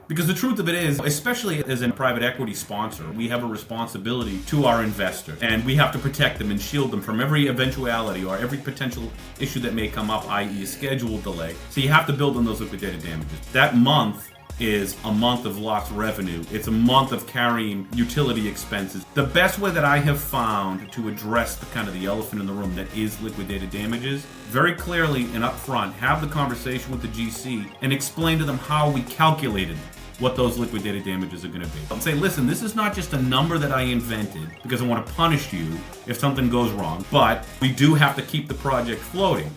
Because the truth of it is, especially as a private equity sponsor, we have a responsibility to our investors. And we have to protect them and shield them from every eventuality or every potential issue that may come up, i.e. a schedule delay. So you have to build on those liquidated damages. That month is a month of lost revenue. It's a month of carrying utility expenses. The best way that I have found to address the kind of the elephant in the room that is liquidated damages, very clearly and upfront, have the conversation with the GC and explain to them how we calculated what those liquidated damages are going to be. And say, listen, this is not just a number that I invented because I want to punish you if something goes wrong, but we do have to keep the project floating.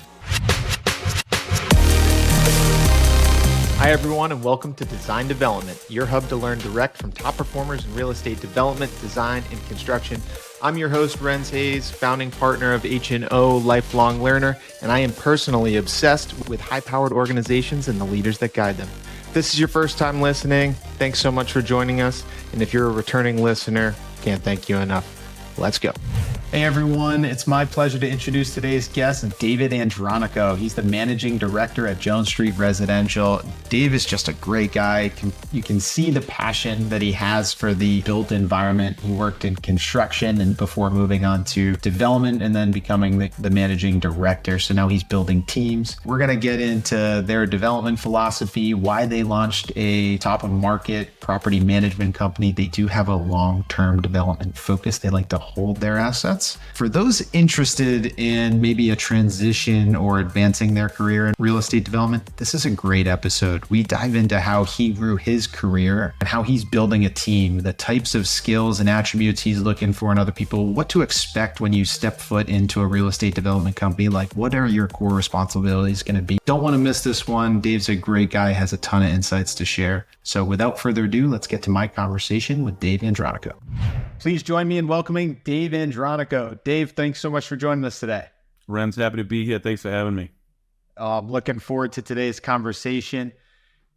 Hi everyone, and welcome to Design Development, your hub to learn direct from top performers in real estate development, design, and construction. I'm your host, Renz Hayes, founding partner of H&O Lifelong Learner, and I am personally obsessed with high-powered organizations and the leaders that guide them. If this is your first time listening, thanks so much for joining us. And if you're a returning listener, can't thank you enough. Let's go. Hey everyone, it's my pleasure to introduce today's guest, David Andronico. He's the managing director at Joan Street Residential. Dave is just a great guy. You can see the passion that he has for the built environment. He worked in construction and before moving on to development and then becoming the managing director. So now he's building teams. We're going to get into their development philosophy, why they launched a top of market property management company. They do have a long-term development focus. They like to hold their assets. For those interested in maybe a transition or advancing their career in real estate development, this is a great episode. We dive into how he grew his career and how he's building a team, the types of skills and attributes he's looking for in other people, what to expect when you step foot into a real estate development company, like what are your core responsibilities going to be. Don't want to miss this one. Dave's a great guy, has a ton of insights to share. So without further ado, let's get to my conversation with Dave Andronico. Please join me in welcoming Dave Andronico. Dave, thanks so much for joining us today. Ren's happy to be here. Thanks for having me. I'm looking forward to today's conversation.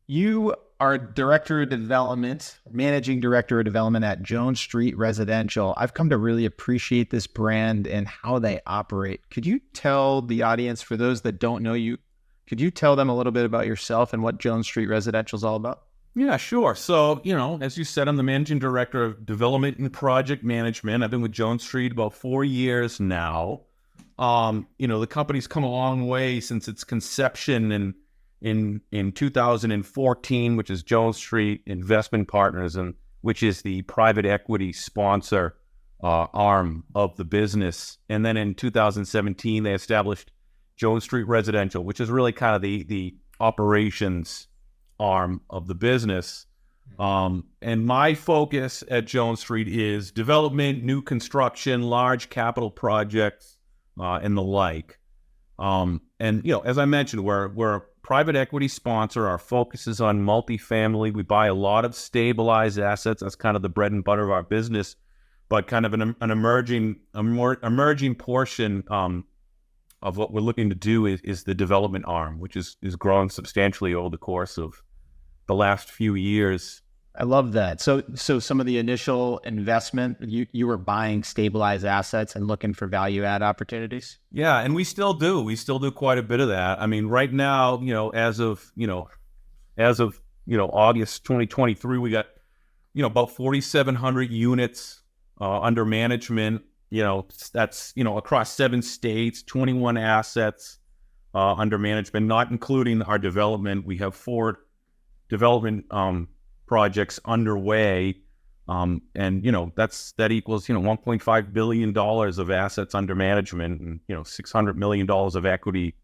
You are Director of Development, Managing Director of Development at Joan Street Residential. I've come to really appreciate this brand and how they operate. Could you tell the audience, for those that don't know you, could you tell them a little bit about yourself and what Joan Street Residential is all about? Yeah, sure. So, as you said, I'm the Managing Director of Development and Project Management. I've been with Joan Street about 4 years now. The company's come a long way since its conception in 2014, which is Joan Street Investment Partners, and which is the private equity sponsor arm of the business. And then in 2017, they established Joan Street Residential, which is really kind of the operations arm of the business. And my focus at Joan Street is development, new construction, large capital projects, and the like. As I mentioned, we're a private equity sponsor. Our focus is on multifamily. We buy a lot of stabilized assets. That's kind of the bread and butter of our business, but kind of an more emerging portion of what we're looking to do is the development arm, which is growing substantially over the course of the last few years. I love that. So some of the initial investment, you were buying stabilized assets and looking for value add opportunities? Yeah, and we still do. We still do quite a bit of that. I mean, right now, as of August 2023, we got, about 4,700 units under management. That's, across 7 states, 21 assets under management, not including our development. We have 4 development projects underway. And that equals, $1.5 billion of assets under management and, $600 million of equity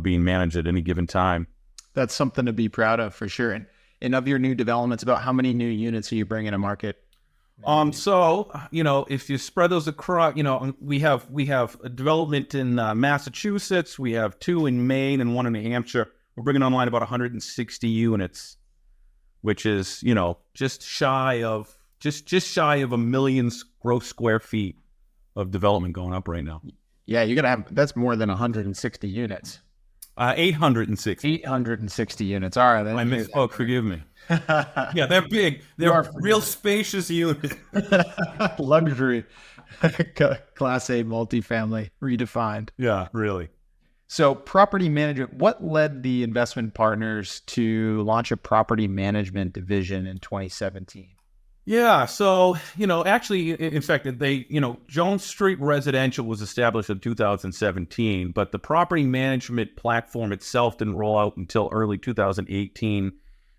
being managed at any given time. That's something to be proud of for sure. And of your new developments, about how many new units are you bringing to market? If you spread those across, we have a development in Massachusetts, we have 2 in Maine and 1 in New Hampshire. We're bringing online about 160 units, which is, just shy of 1 million gross square feet of development going up right now. Yeah, you're gonna have, that's more than 160 units. 860. 860 units. All right. I misspoke. Forgive me. Yeah, they're big. They're real spacious units. Luxury. Class A multifamily redefined. Yeah, really. So property management, what led the investment partners to launch a property management division in 2017? Yeah, so, actually, in fact, Joan Street Residential was established in 2017, but the property management platform itself didn't roll out until early 2018.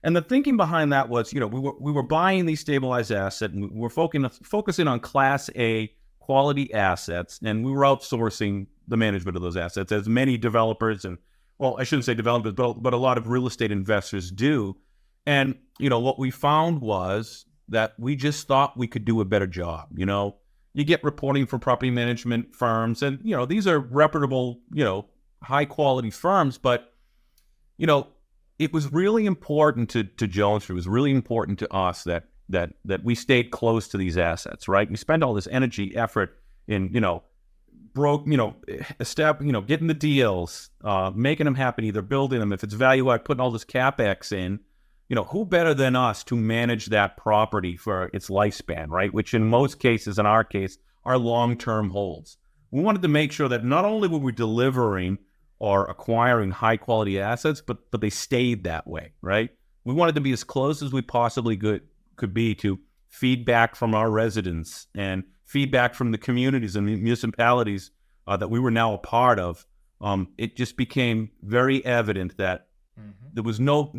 And the thinking behind that was, we were buying these stabilized assets, and we were focusing on Class A quality assets, and we were outsourcing the management of those assets, as many developers and, well, I shouldn't say developers, but a lot of real estate investors do. And, what we found was that we just thought we could do a better job. You get reporting from property management firms, and, these are reputable, high quality firms, but, it was really important to Joan Street. It was really important to us that we stayed close to these assets, right? We spend all this energy, effort in, getting the deals, making them happen, either building them, if it's value add, putting all this CapEx in. Who better than us to manage that property for its lifespan, right? Which in most cases, in our case, are long-term holds. We wanted to make sure that not only were we delivering or acquiring high-quality assets, but they stayed that way, right? We wanted to be as close as we possibly could be to feedback from our residents and feedback from the communities and the municipalities that we were now a part of. It just became very evident that there was no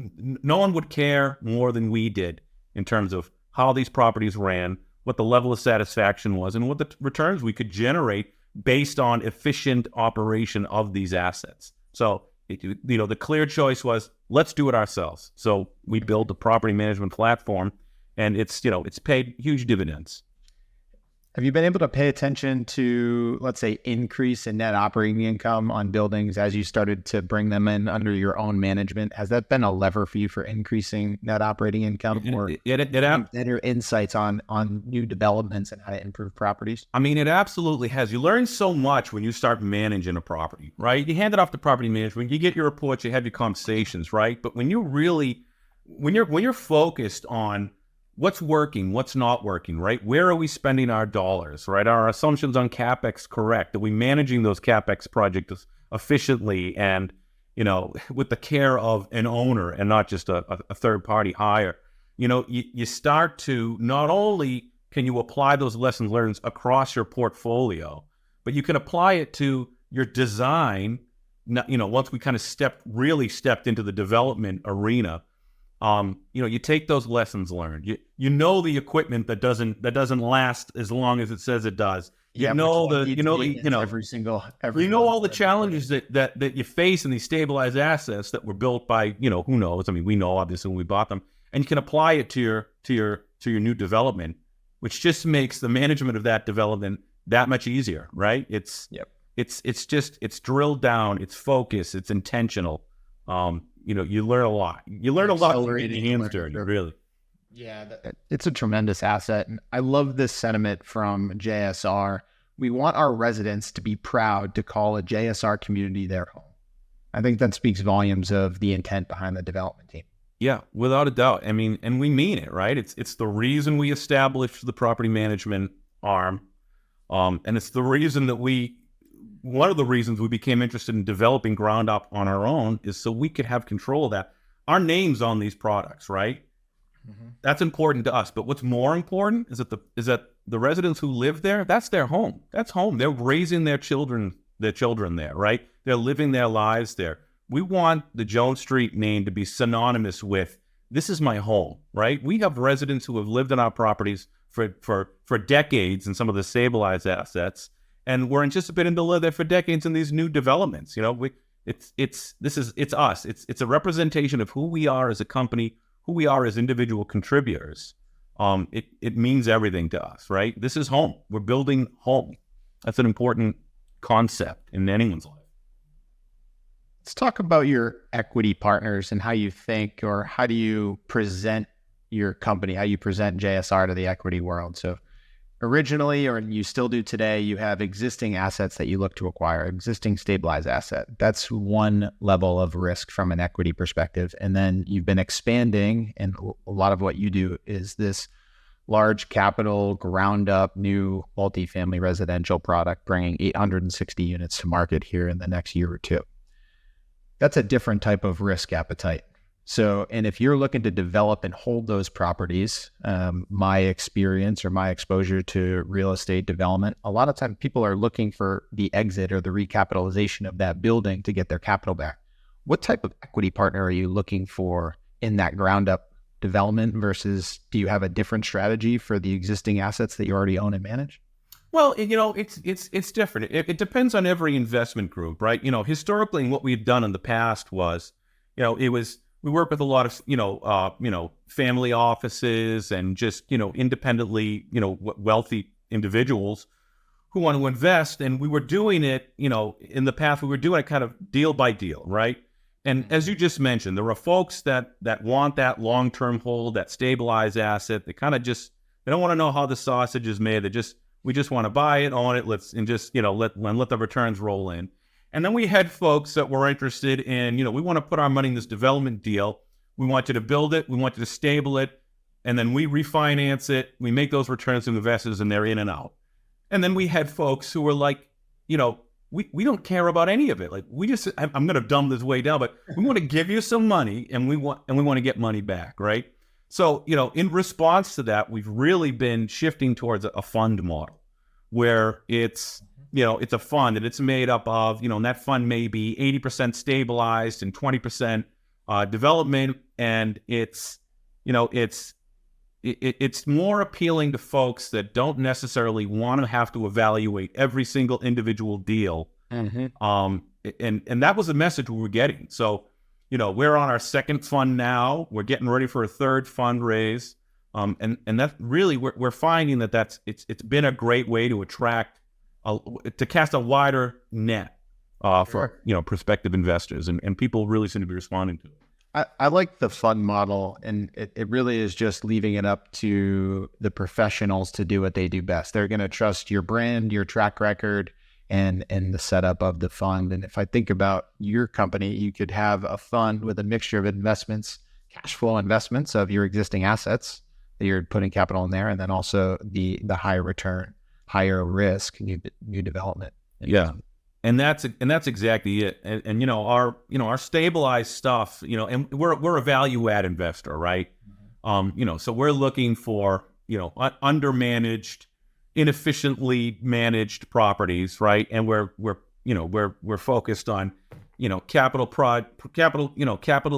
one would care more than we did in terms of how these properties ran, what the level of satisfaction was, and what the returns we could generate based on efficient operation of these assets. So, the clear choice was, let's do it ourselves. So we built a property management platform, and it's paid huge dividends. Have you been able to pay attention to, let's say, increase in net operating income on buildings as you started to bring them in under your own management? Has that been a lever for you for increasing net operating income, or better insights on new developments and how to improve properties? I mean, it absolutely has. You learn so much when you start managing a property, right? You hand it off to property management, you get your reports, you have your conversations, right? But when you're focused on what's working, what's not working, right? Where are we spending our dollars, right? Are our assumptions on CapEx correct? Are we managing those CapEx projects efficiently and, with the care of an owner and not just a third-party hire? You start to, not only can you apply those lessons learned across your portfolio, but you can apply it to your design, once we kind of stepped into the development arena. You take those lessons learned. You know the equipment that doesn't last as long as it says it does. You know all the challenges that you face in these stabilized assets that were built by who knows. I mean, we know obviously when we bought them, and you can apply it to your new development, which just makes the management of that development that much easier, right? It's drilled down, it's focused, it's intentional. You learn a lot. You learn a lot from getting your hands dirty, really. Yeah, it's a tremendous asset. And I love this sentiment from JSR. We want our residents to be proud to call a JSR community their home. I think that speaks volumes of the intent behind the development team. Yeah, without a doubt. I mean, and we mean it, right? It's the reason we established the property management arm. And it's the reason that one of the reasons we became interested in developing ground up on our own is so we could have control of that. Our name's on these products, right? Mm-hmm. That's important to us. But what's more important is that the residents who live there, that's their home. That's home. They're raising their children there, right? They're living their lives there. We want the Joan Street name to be synonymous with, this is my home, right? We have residents who have lived in our properties for decades in some of the stabilized assets. And we're anticipating to live there for decades in these new developments. It's us. It's a representation of who we are as a company, who we are as individual contributors. It means everything to us, right? This is home. We're building home. That's an important concept in anyone's life. Let's talk about your equity partners and how you think, or how do you present your company, how you present JSR to the equity world. So originally, or you still do today, you have existing assets that you look to acquire, existing stabilized asset. That's one level of risk from an equity perspective. And then you've been expanding, and a lot of what you do is this large capital, ground up, new multifamily residential product, bringing 860 units to market here in the next year or two. That's a different type of risk appetite. So, and if you're looking to develop and hold those properties, my experience or my exposure to real estate development, a lot of times people are looking for the exit or the recapitalization of that building to get their capital back. What type of equity partner are you looking for in that ground up development versus do you have a different strategy for the existing assets that you already own and manage? Well, it's different. It depends on every investment group, right? Historically, what we've done in the past was, we work with a lot of, family offices and just, independently, wealthy individuals who want to invest. And we were doing it, in the past, we were doing it kind of deal by deal, right? And as you just mentioned, there are folks that want that long-term hold, that stabilized asset. They kind of they don't want to know how the sausage is made. We just want to buy it, own it, let the returns roll in. And then we had folks that were interested in, we want to put our money in this development deal. We want you to build it. We want you to stable it. And then we refinance it. We make those returns to investors and they're in and out. And then we had folks who were like, we don't care about any of it. Like I'm going to dumb this way down, but we want to give you some money and we want to get money back. Right. So, in response to that, we've really been shifting towards a fund model where it's a fund and it's made up of, and that fund may be 80% stabilized and 20% development. And it's more appealing to folks that don't necessarily want to have to evaluate every single individual deal. Mm-hmm. And that was the message we were getting. So, we're on our second fund now. We're getting ready for a third fundraise. And that really, we're finding that it's been a great way to attract, to cast a wider net for, prospective investors. And people really seem to be responding to it. I like the fund model, and it really is just leaving it up to the professionals to do what they do best. They're going to trust your brand, your track record, and the setup of the fund. And if I think about your company, you could have a fund with a mixture of investments, cash flow investments of your existing assets that you're putting capital in there, and then also the higher return, higher risk new development. Yeah. And that's exactly it. And our stabilized stuff, and we're a value add investor, right? Mm-hmm. So we're looking for, undermanaged, inefficiently managed properties, right? And we're focused on, capital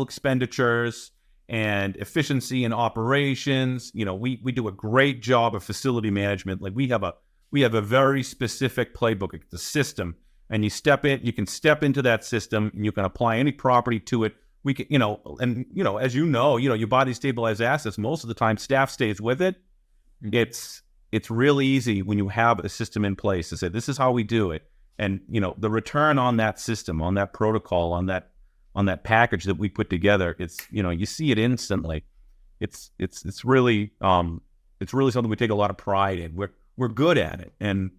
expenditures and efficiency in operations. We do a great job of facility management. Like we have a very specific playbook. It's a system, and you can step into that system and you can apply any property to it. We can, as you buy these stabilized assets, most of the time staff stays with it. It's really easy when you have a system in place to say, this is how we do it. And, the return on that system, on that protocol, on that package that we put together, it's, you see it instantly. It's really something we take a lot of pride in. We're good at it. And,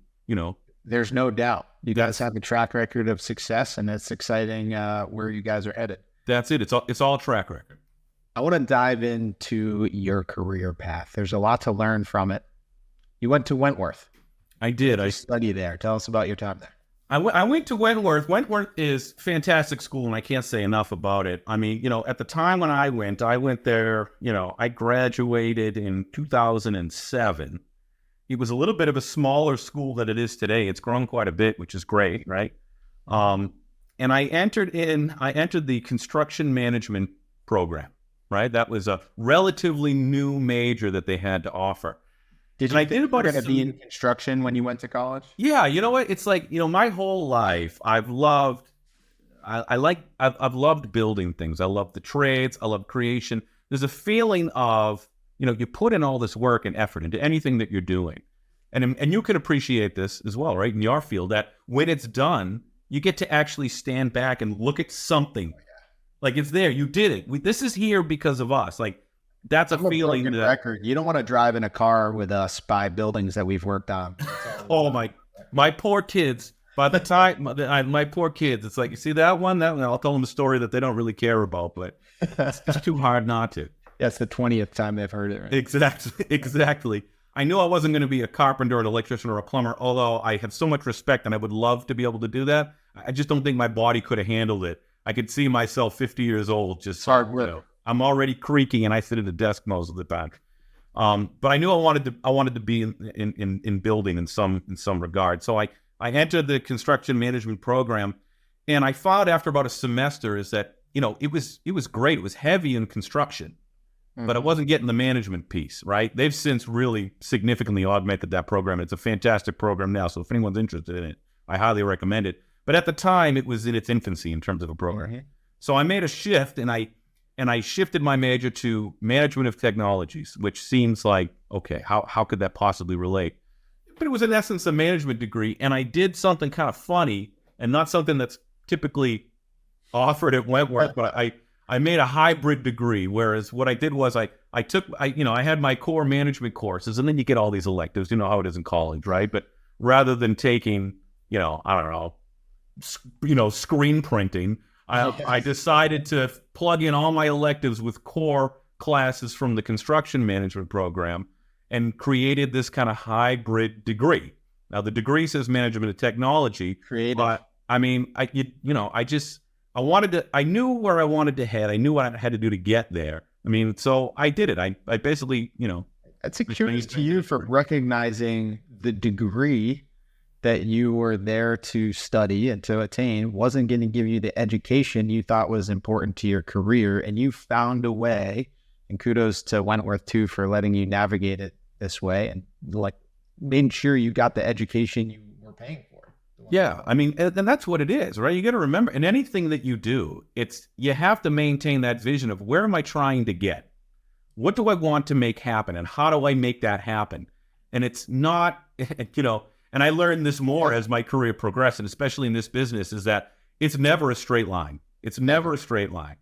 there's no doubt you guys have a track record of success, and it's exciting where you guys are headed. That's it. It's all track record. I want to dive into your career path. There's a lot to learn from it. You went to Wentworth. I did. I studied there. Tell us about your time there. I went to Wentworth. Wentworth is fantastic school, and I can't say enough about it. I mean, at the time when I went there, I graduated in 2007. It was a little bit of a smaller school than it is today. It's grown quite a bit, which is great, right? And I entered the construction management program, right? That was a relatively new major that they had to offer. Did you think you were going to be in construction when you went to college? Yeah, you know what? It's like, my whole life I've loved building things. I love the trades. I love creation. There's a feeling of, you put in all this work and effort into anything that you're doing. And you can appreciate this as well, right? In your field, that when it's done, you get to actually stand back and look at something. Like it's there. You did it. This is here because of us. Like that's a feeling. Record. You don't want to drive in a car with us by buildings that we've worked on. Oh, my poor kids. By the time my poor kids, it's like, you see that one? I'll tell them a story that they don't really care about, but it's too hard not to. That's the 20th time they've heard it. Right? Exactly. I knew I wasn't going to be a carpenter, an electrician, or a plumber, although I have so much respect and I would love to be able to do that. I just don't think my body could have handled it. I could see myself 50 years old. Just hard work. I'm already creaking, and I sit at the desk most of the time. But I knew I wanted to be in building in some regard. So I entered the construction management program, and I found after about a semester is that it was great. It was heavy in construction, but I wasn't getting the management piece. Right? They've since really significantly augmented that program. It's a fantastic program now. So if anyone's interested in it, I highly recommend it. But at the time, it was in its infancy in terms of a program. Mm-hmm. So I made a shift, and I shifted my major to management of technologies, which seems like, okay, how could that possibly relate? But it was in essence a management degree, and I did something kind of funny and not something that's typically offered at Wentworth, but I made a hybrid degree, whereas what I did was I had my core management courses, and then you get all these electives, you know how it is in college, right? But rather than taking, screen printing, I decided to plug in all my electives with core classes from the construction management program and created this kind of hybrid degree. Now, the degree says management of technology. Creative. But I mean, I knew where I wanted to head. I knew what I had to do to get there. I mean, so I did it. I basically, That's a curious to you for recognizing the degree that you were there to study and to attain wasn't going to give you the education you thought was important to your career, and you found a way, and kudos to Wentworth too for letting you navigate it this way and like making sure you got the education you were paying for. Yeah, I mean, and that's what it is, right? You got to remember, in anything that you do, you have to maintain that vision of where am I trying to get? What do I want to make happen? And how do I make that happen? And it's not, and I learned this more as my career progressed, and especially in this business, is that it's never a straight line. It's never a straight line.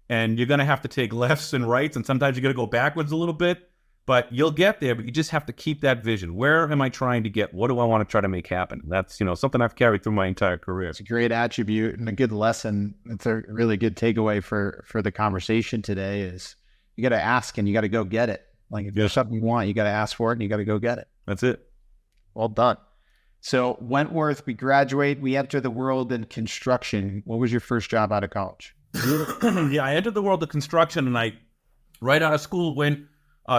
And you're going to have to take lefts and rights, and sometimes you're going to go backwards a little bit, but you'll get there, but you just have to keep that vision. Where am I trying to get? What do I want to try to make happen? That's, something I've carried through my entire career. It's a great attribute and a good lesson. It's a really good takeaway for the conversation today is you got to ask and you got to go get it. Like if there's something you want, you got to ask for it and you got to go get it. That's it. Well done. So Wentworth, we graduate, we enter the world in construction. What was your first job out of college? Yeah, I entered the world of construction, and I, right out of school, went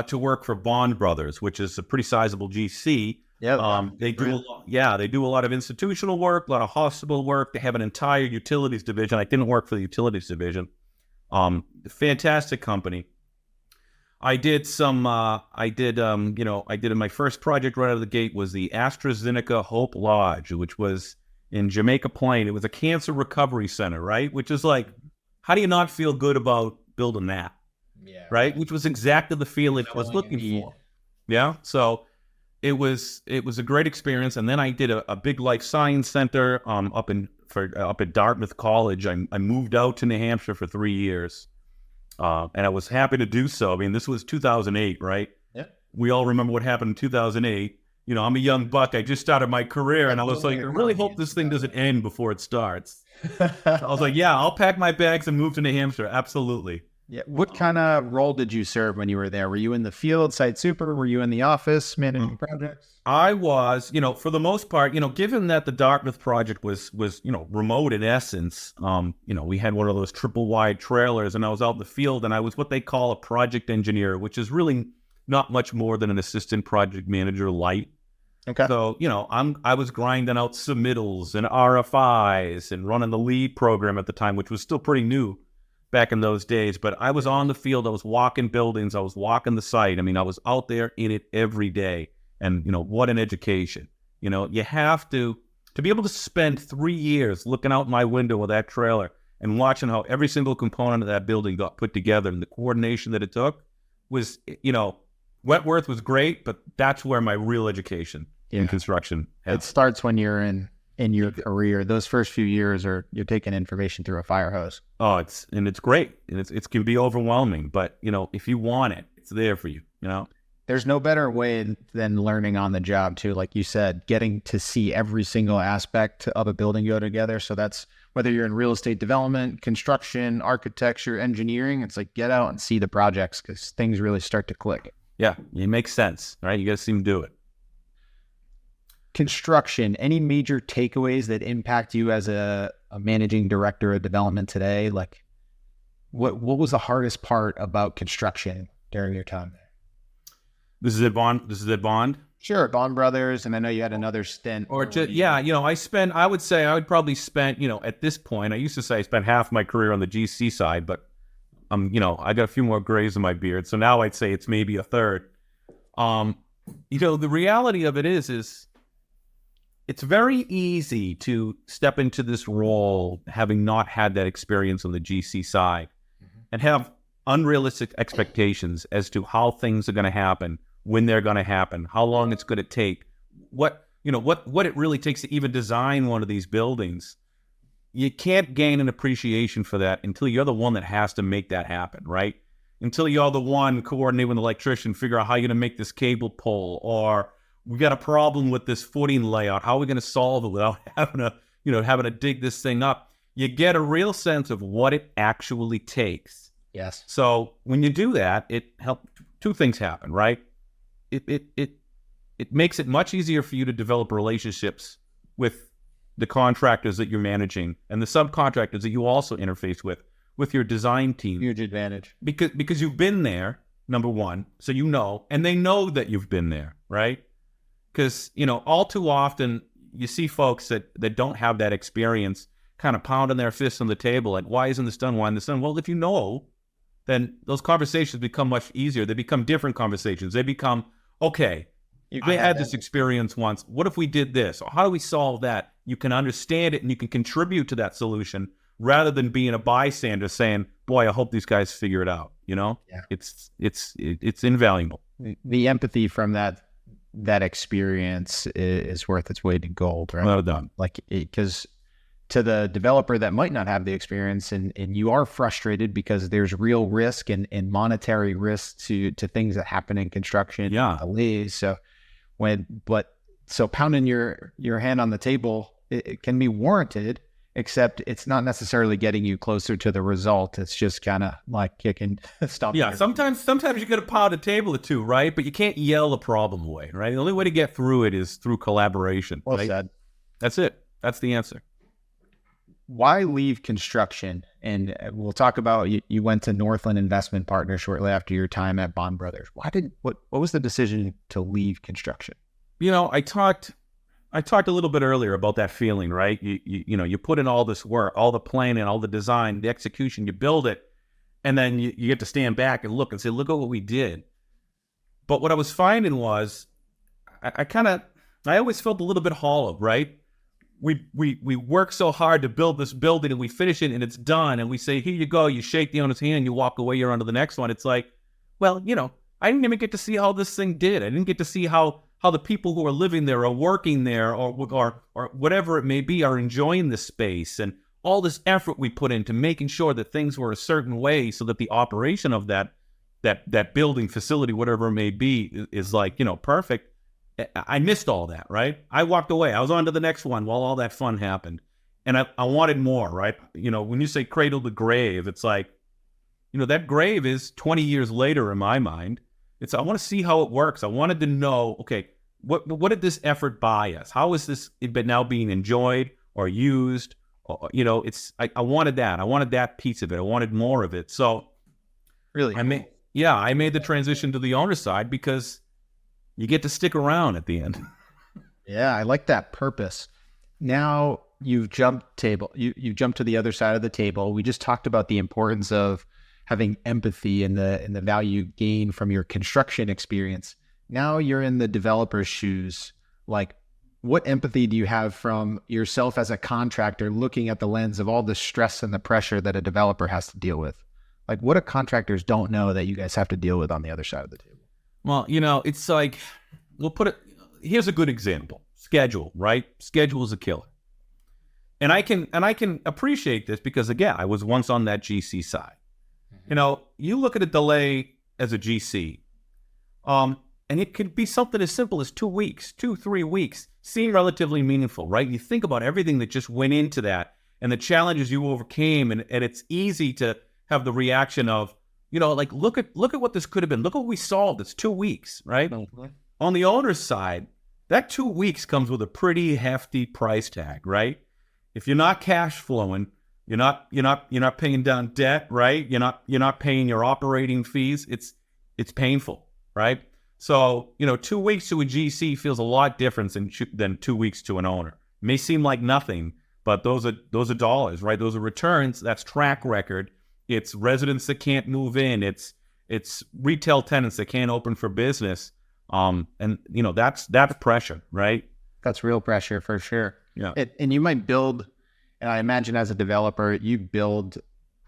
to work for Bond Brothers, which is a pretty sizable GC. Yeah, they do a lot of institutional work, a lot of hospital work. They have an entire utilities division. I didn't work for the utilities division. Fantastic company. I did in my first project right out of the gate was the AstraZeneca Hope Lodge, which was in Jamaica Plain. It was a cancer recovery center, right? Which is like, how do you not feel good about building that? Yeah. Right? Which was exactly the feeling I was looking for. Yeah. So it was a great experience. And then I did a big life science center up at Dartmouth College. I moved out to New Hampshire for 3 years. And I was happy to do so. I mean, this was 2008, right? Yeah. We all remember what happened in 2008. I'm a young buck. I just started my career, and I was like, I really hope this thing doesn't end before it starts. I was like, yeah, I'll pack my bags and move to New Hampshire. Absolutely. Yeah. What kind of role did you serve when you were there? Were you in the field, site super? Were you in the office managing projects? I was, for the most part, given that the Dartmouth project was, remote in essence, we had one of those triple wide trailers, and I was out in the field, and I was what they call a project engineer, which is really not much more than an assistant project manager light. Okay. So, I was grinding out submittals and RFIs and running the lead program at the time, which was still pretty new back in those days. But I was on the field. I was walking buildings. I was walking the site. I mean, I was out there in it every day. And, what an education. You have to be able to spend 3 years looking out my window with that trailer and watching how every single component of that building got put together, and the coordination that it took was, Wentworth was great, but that's where my real education in construction happened. It starts when you're in your career. Those first few years you're taking information through a fire hose. Oh, it's great. And it can be overwhelming, but if you want it, it's there for you, There's no better way than learning on the job too. Like you said, getting to see every single aspect of a building go together. So that's whether you're in real estate development, construction, architecture, engineering, it's like get out and see the projects because things really start to click. Yeah, it makes sense, right? You got to see them do it. Construction, any major takeaways that impact you as a a managing director of development today. Like, what was the hardest part about construction during your time there? This is at Bond. Sure, Bond Brothers, and I know you had another stint. Or just, yeah, I would say I would probably spend, at this point, I used to say I spent half my career on the GC side, but I got a few more grays in my beard. So now I'd say it's maybe a third. The reality of it is it's very easy to step into this role having not had that experience on the GC side and have unrealistic expectations as to how things are going to happen, when they're going to happen, how long it's going to take, what it really takes to even design one of these buildings. You can't gain an appreciation for that until you're the one that has to make that happen, right? Until you're the one coordinating with the electrician, figure out how you're going to make this cable pull, or we got a problem with this footing layout. How are we going to solve it without having to dig this thing up? You get a real sense of what it actually takes. Yes. So when you do that, it helps. Two things happen, right? It makes it much easier for you to develop relationships with the contractors that you're managing and the subcontractors that you also interface with your design team. Huge advantage. Because you've been there, number one, so and they know that you've been there, right? Because, all too often you see folks that don't have that experience kind of pounding their fists on the table, like, why isn't this done? Why isn't this done? Well, if you know, then those conversations become much easier. They become different conversations. They become, okay, I had this experience once. What if we did this? Or how do we solve that? You can understand it and you can contribute to that solution rather than being a bystander saying, boy, I hope these guys figure it out. Yeah. It's invaluable. The empathy from that experience is worth its weight in gold, right? Well done. Because to the developer that might not have the experience and you are frustrated because there's real risk and monetary risk to things that happen in construction. Yeah. Delays. So pounding your hand on the table, it can be warranted, except it's not necessarily getting you closer to the result. It's just kind of like kicking stuff. Yeah, sometimes you got to pound a table or two, right? But you can't yell the problem away, right? The only way to get through it is through collaboration. Well right? said. That's it. That's the answer. Why leave construction? And we'll talk about you went to Northland Investment Partners shortly after your time at Bond Brothers. What was the decision to leave construction? I talked a little bit earlier about that feeling, right? You put in all this work, all the planning, all the design, the execution, you build it, and then you get to stand back and look and say, look at what we did. But what I was finding was I always felt a little bit hollow, right? We work so hard to build this building and we finish it and it's done and we say, here you go, you shake the owner's hand, you walk away, you're on to the next one. It's like, well, I didn't even get to see how this thing did. I didn't get to see how the people who are living there or working there or whatever it may be are enjoying the space and all this effort we put into making sure that things were a certain way so that the operation of that building, facility, whatever it may be, is like, perfect. I missed all that, right? I walked away. I was on to the next one while all that fun happened. And I wanted more, right? When you say cradle to grave, it's like, that grave is 20 years later in my mind. I want to see how it works. I wanted to know, okay, what did this effort buy us? How is this now being enjoyed or used? I wanted that. I wanted that piece of it. I wanted more of it. So really, I made the transition to the owner side because you get to stick around at the end. Yeah, I like that purpose. Now you've jumped you've jumped to the other side of the table. We just talked about the importance of having empathy and the value gained from your construction experience. Now you're in the developer's shoes. Like, what empathy do you have from yourself as a contractor looking at the lens of all the stress and the pressure that a developer has to deal with? Like, what do contractors don't know that you guys have to deal with on the other side of the table? Well, it's like, here's a good example. Schedule, right? Schedule is a killer. And I can appreciate this because, again, I was once on that GC side. You look at a delay as a GC, and it could be something as simple as 2 weeks, 3 weeks, seem relatively meaningful, right? You think about everything that just went into that and the challenges you overcame, and it's easy to have the reaction of, like, look at what this could have been. Look what we solved. It's 2 weeks, right? Mm-hmm. On the owner's side, that 2 weeks comes with a pretty hefty price tag, right? if you're not cash flowing, you're not paying down debt, right? You're not paying your operating fees. It's painful, right? So, 2 weeks to a GC feels a lot different than 2 weeks to an owner. It may seem like nothing, but those are dollars, right? Those are returns. That's track record. It's residents that can't move in. It's retail tenants that can't open for business. And that's pressure, right? That's real pressure for sure. Yeah. And you might build, and I imagine as a developer, you build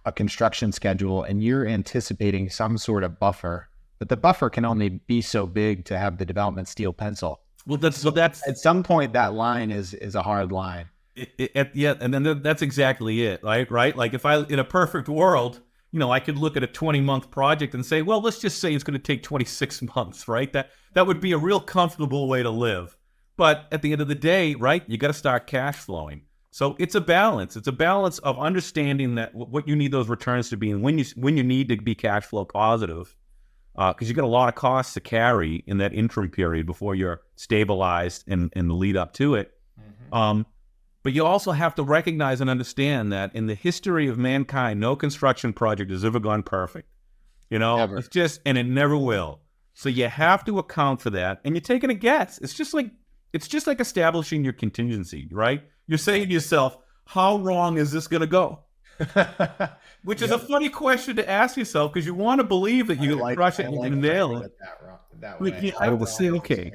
a construction schedule and you're anticipating some sort of buffer, but the buffer can only be so big to have the development steel pencil. Well, that's at some point that line is a hard line. And then that's exactly it, right? Like if in a perfect world, I could look at a 20-month project and say, well, let's just say it's going to take 26 months, right? That would be a real comfortable way to live. But at the end of the day, right, you got to start cash flowing. So it's a balance. It's a balance of understanding that what you need those returns to be and when you need to be cash flow positive, because you got a lot of costs to carry in that interim period before you're stabilized and the lead up to it. Mm-hmm. But you also have to recognize and understand that in the history of mankind, no construction project has ever gone perfect. Never. It's just, and it never will. So you have to account for that, and you're taking a guess. It's just like establishing your contingency, right? You're saying to yourself, how wrong is this going to go? Which is a funny question to ask yourself because you want to believe that you're going to crush it and you're going to nail it. That way. You have to say, okay,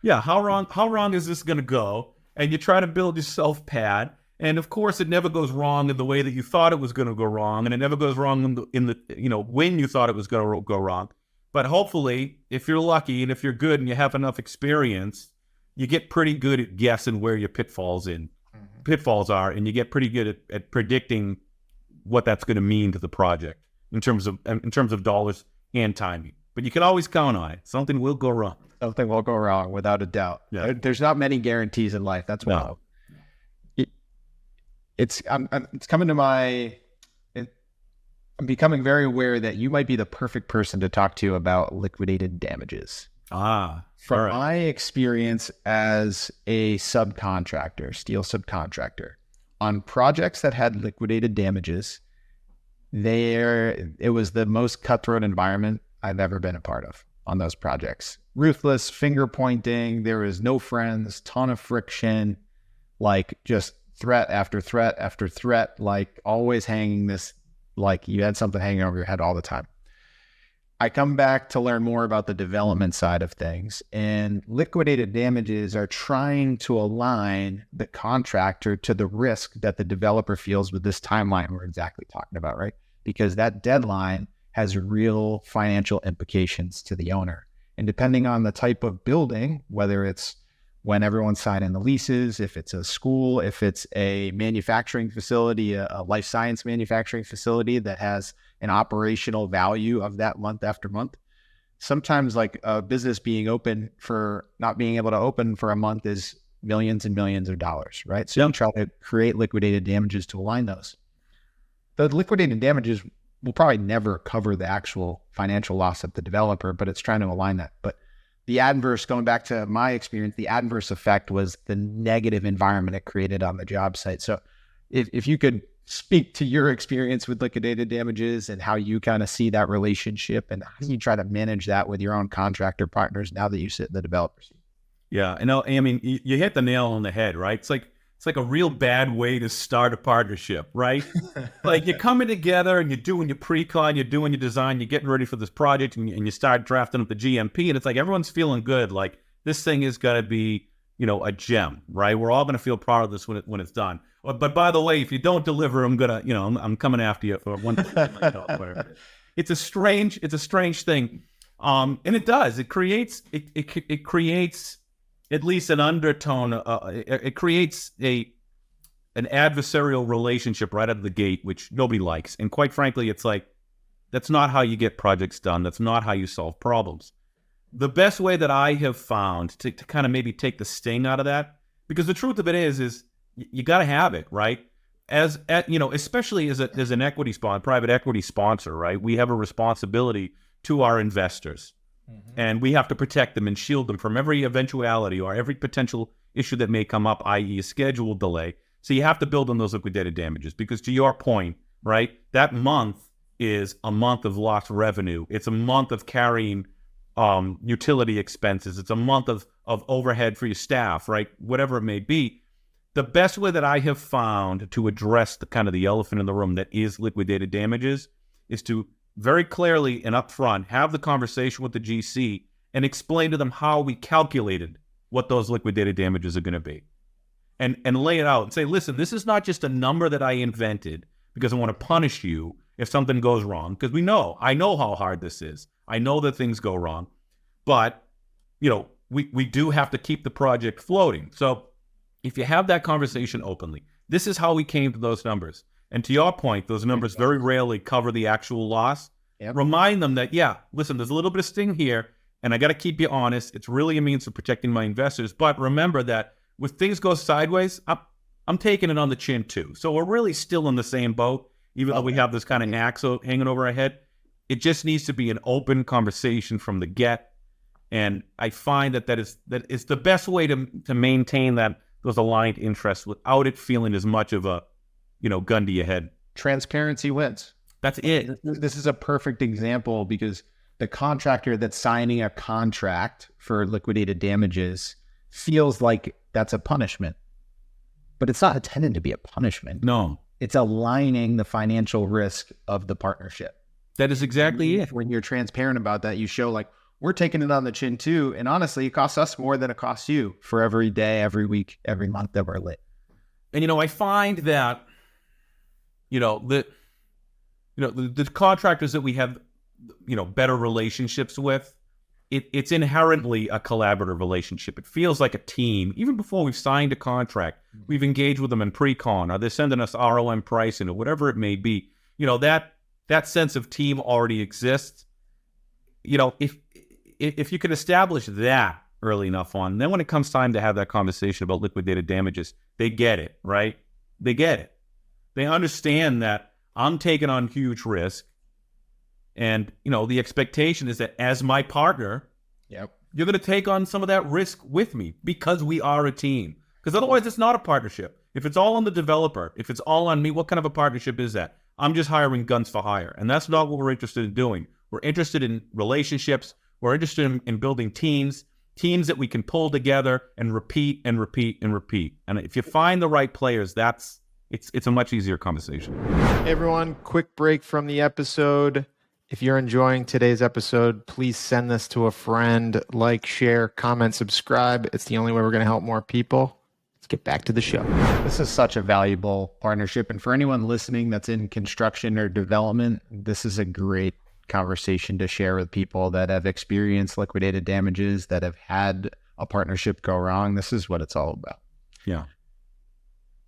yeah, how wrong is this going to go? And you try to build yourself pad. And of course, it never goes wrong in the way that you thought it was going to go wrong. And it never goes wrong in the when you thought it was going to go wrong. But hopefully, if you're lucky and if you're good and you have enough experience, you get pretty good at guessing where your pitfalls are, and you get pretty good at predicting what that's going to mean to the project in terms of dollars and timing. But you can always count on it. Something will go wrong. Something will go wrong without a doubt. Yeah. There's not many guarantees in life. That's why. I'm becoming very aware that you might be the perfect person to talk to about liquidated damages. From my experience as a subcontractor, steel subcontractor, on projects that had liquidated damages, it was the most cutthroat environment I've ever been a part of on those projects. Ruthless, finger pointing, there was no friends, ton of friction, like just threat after threat after threat, like always hanging this, like you had something hanging over your head all the time. I come back to learn more about the development side of things, and liquidated damages are trying to align the contractor to the risk that the developer feels with this timeline we're exactly talking about, right? Because that deadline has real financial implications to the owner. And depending on the type of building, whether it's when everyone's signing the leases, if it's a school, if it's a manufacturing facility, a life science manufacturing facility that has an operational value of that month after month. Sometimes like a business being open for not being able to open for a month is millions and millions of dollars, right? So you try to create liquidated damages to align those. The liquidated damages will probably never cover the actual financial loss of the developer, but it's trying to align that. But the adverse, going back to my experience, the adverse effect was the negative environment it created on the job site. So if you could speak to your experience with liquidated damages and how you kind of see that relationship and how you try to manage that with your own contractor partners now that you sit in the developer seat. Yeah, I mean, you hit the nail on the head, right? It's like a real bad way to start a partnership, right? Like you're coming together and you're doing your pre-con, you're doing your design, you're getting ready for this project, and you start drafting up the GMP, and it's like everyone's feeling good. Like this thing is going to be, a gem, right? We're all going to feel proud of this when it's done. But by the way, if you don't deliver, I'm coming after you for one thing. It's a strange thing, and it does. It creates at least an undertone. It creates an adversarial relationship right out of the gate, which nobody likes. And quite frankly, it's like that's not how you get projects done. That's not how you solve problems. The best way that I have found to kind of maybe take the sting out of that, because the truth of it is you got to have it, right? Especially as an equity sponsor, private equity sponsor, right? We have a responsibility to our investors, and we have to protect them and shield them from every eventuality or every potential issue that may come up, i.e. a schedule delay. So you have to build on those liquidated damages because to your point, right, that month is a month of lost revenue. It's a month of carrying utility expenses. It's a month of overhead for your staff, right? Whatever it may be. The best way that I have found to address the kind of the elephant in the room that is liquidated damages is to very clearly and upfront have the conversation with the GC and explain to them how we calculated what those liquidated damages are going to be. And lay it out and say, listen, this is not just a number that I invented because I want to punish you if something goes wrong. Because I know how hard this is. I know that things go wrong. But, we do have to keep the project floating. So if you have that conversation openly, this is how we came to those numbers. And to your point, those numbers very rarely cover the actual loss. Yep. Remind them that, listen, there's a little bit of sting here, and I got to keep you honest. It's really a means of protecting my investors. But remember that if things go sideways, I'm taking it on the chin too. So we're really still in the same boat, even though we have this kind of axe hanging over our head. It just needs to be an open conversation from the get. And I find that is the best way to maintain those aligned interests without it feeling as much of a, gun to your head. Transparency wins. That's it. This is a perfect example because the contractor that's signing a contract for liquidated damages feels like that's a punishment. But it's not intended to be a punishment. No. It's aligning the financial risk of the partnership. That is exactly it. When you're transparent about that, you show like, we're taking it on the chin too. And honestly, it costs us more than it costs you for every day, every week, every month that we're lit. And, I find that, the contractors that we have, better relationships with, it's inherently a collaborative relationship. It feels like a team. Even before we've signed a contract, we've engaged with them in pre-con, or they're sending us ROM pricing, or whatever it may be. That sense of team already exists. If you can establish that early enough on, then when it comes time to have that conversation about liquidated damages, they get it, right? They get it. They understand that I'm taking on huge risk. And, the expectation is that as my partner, you're going to take on some of that risk with me because we are a team. Because otherwise, it's not a partnership. If it's all on the developer, if it's all on me, what kind of a partnership is that? I'm just hiring guns for hire. And that's not what we're interested in doing. We're interested in relationships. We're interested in building teams that we can pull together and repeat and repeat and repeat. And if you find the right players, it's a much easier conversation. Hey everyone, quick break from the episode. If you're enjoying today's episode, please send this to a friend, like, share, comment, subscribe. It's the only way we're going to help more people. Let's get back to the show. This is such a valuable partnership. And for anyone listening that's in construction or development, this is a great conversation to share with people that have experienced liquidated damages, that have had a partnership go wrong. This is what it's all about. Yeah.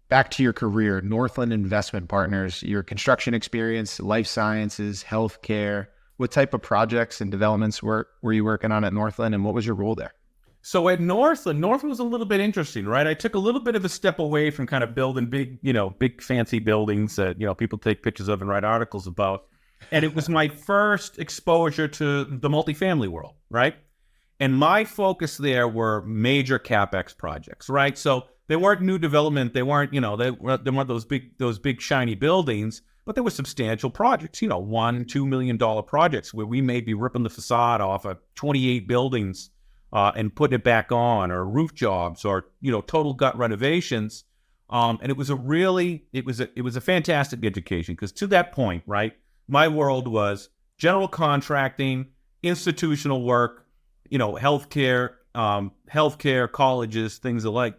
Back to your career, Northland Investment Partners, your construction experience, life sciences, healthcare. What type of projects and developments were you working on at Northland, and what was your role there? So at Northland was a little bit interesting, right? I took a little bit of a step away from kind of building big fancy buildings that, people take pictures of and write articles about. And it was my first exposure to the multifamily world, right? And my focus there were major CapEx projects, right? So they weren't new development. They weren't, they weren't those big shiny buildings, but they were substantial projects, $1, $2 million projects where we may be ripping the facade off of 28 buildings and putting it back on, or roof jobs, or, total gut renovations. And it was a fantastic education because to that point, right, my world was general contracting, institutional work, healthcare, colleges, things like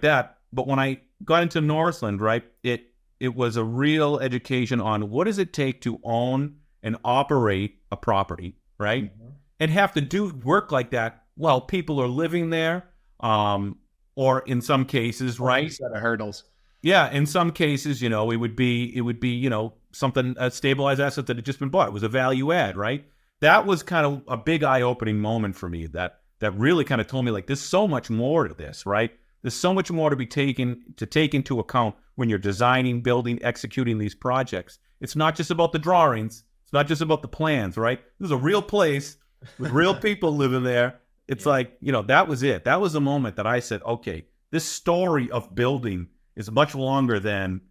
that. But when I got into Northland, right, it was a real education on what does it take to own and operate a property, right? Mm-hmm. And have to do work like that while people are living there, or in some cases, right? Set of hurdles. Yeah, in some cases, it would be, something, a stabilized asset that had just been bought. It was a value add, right? That was kind of a big eye-opening moment for me that really kind of told me, like, there's so much more to this, right? There's so much more to take into account when you're designing, building, executing these projects. It's not just about the drawings. It's not just about the plans, right? This is a real place with real people living there. It's like, that was it. That was the moment that I said, okay, this story of building is much longer than,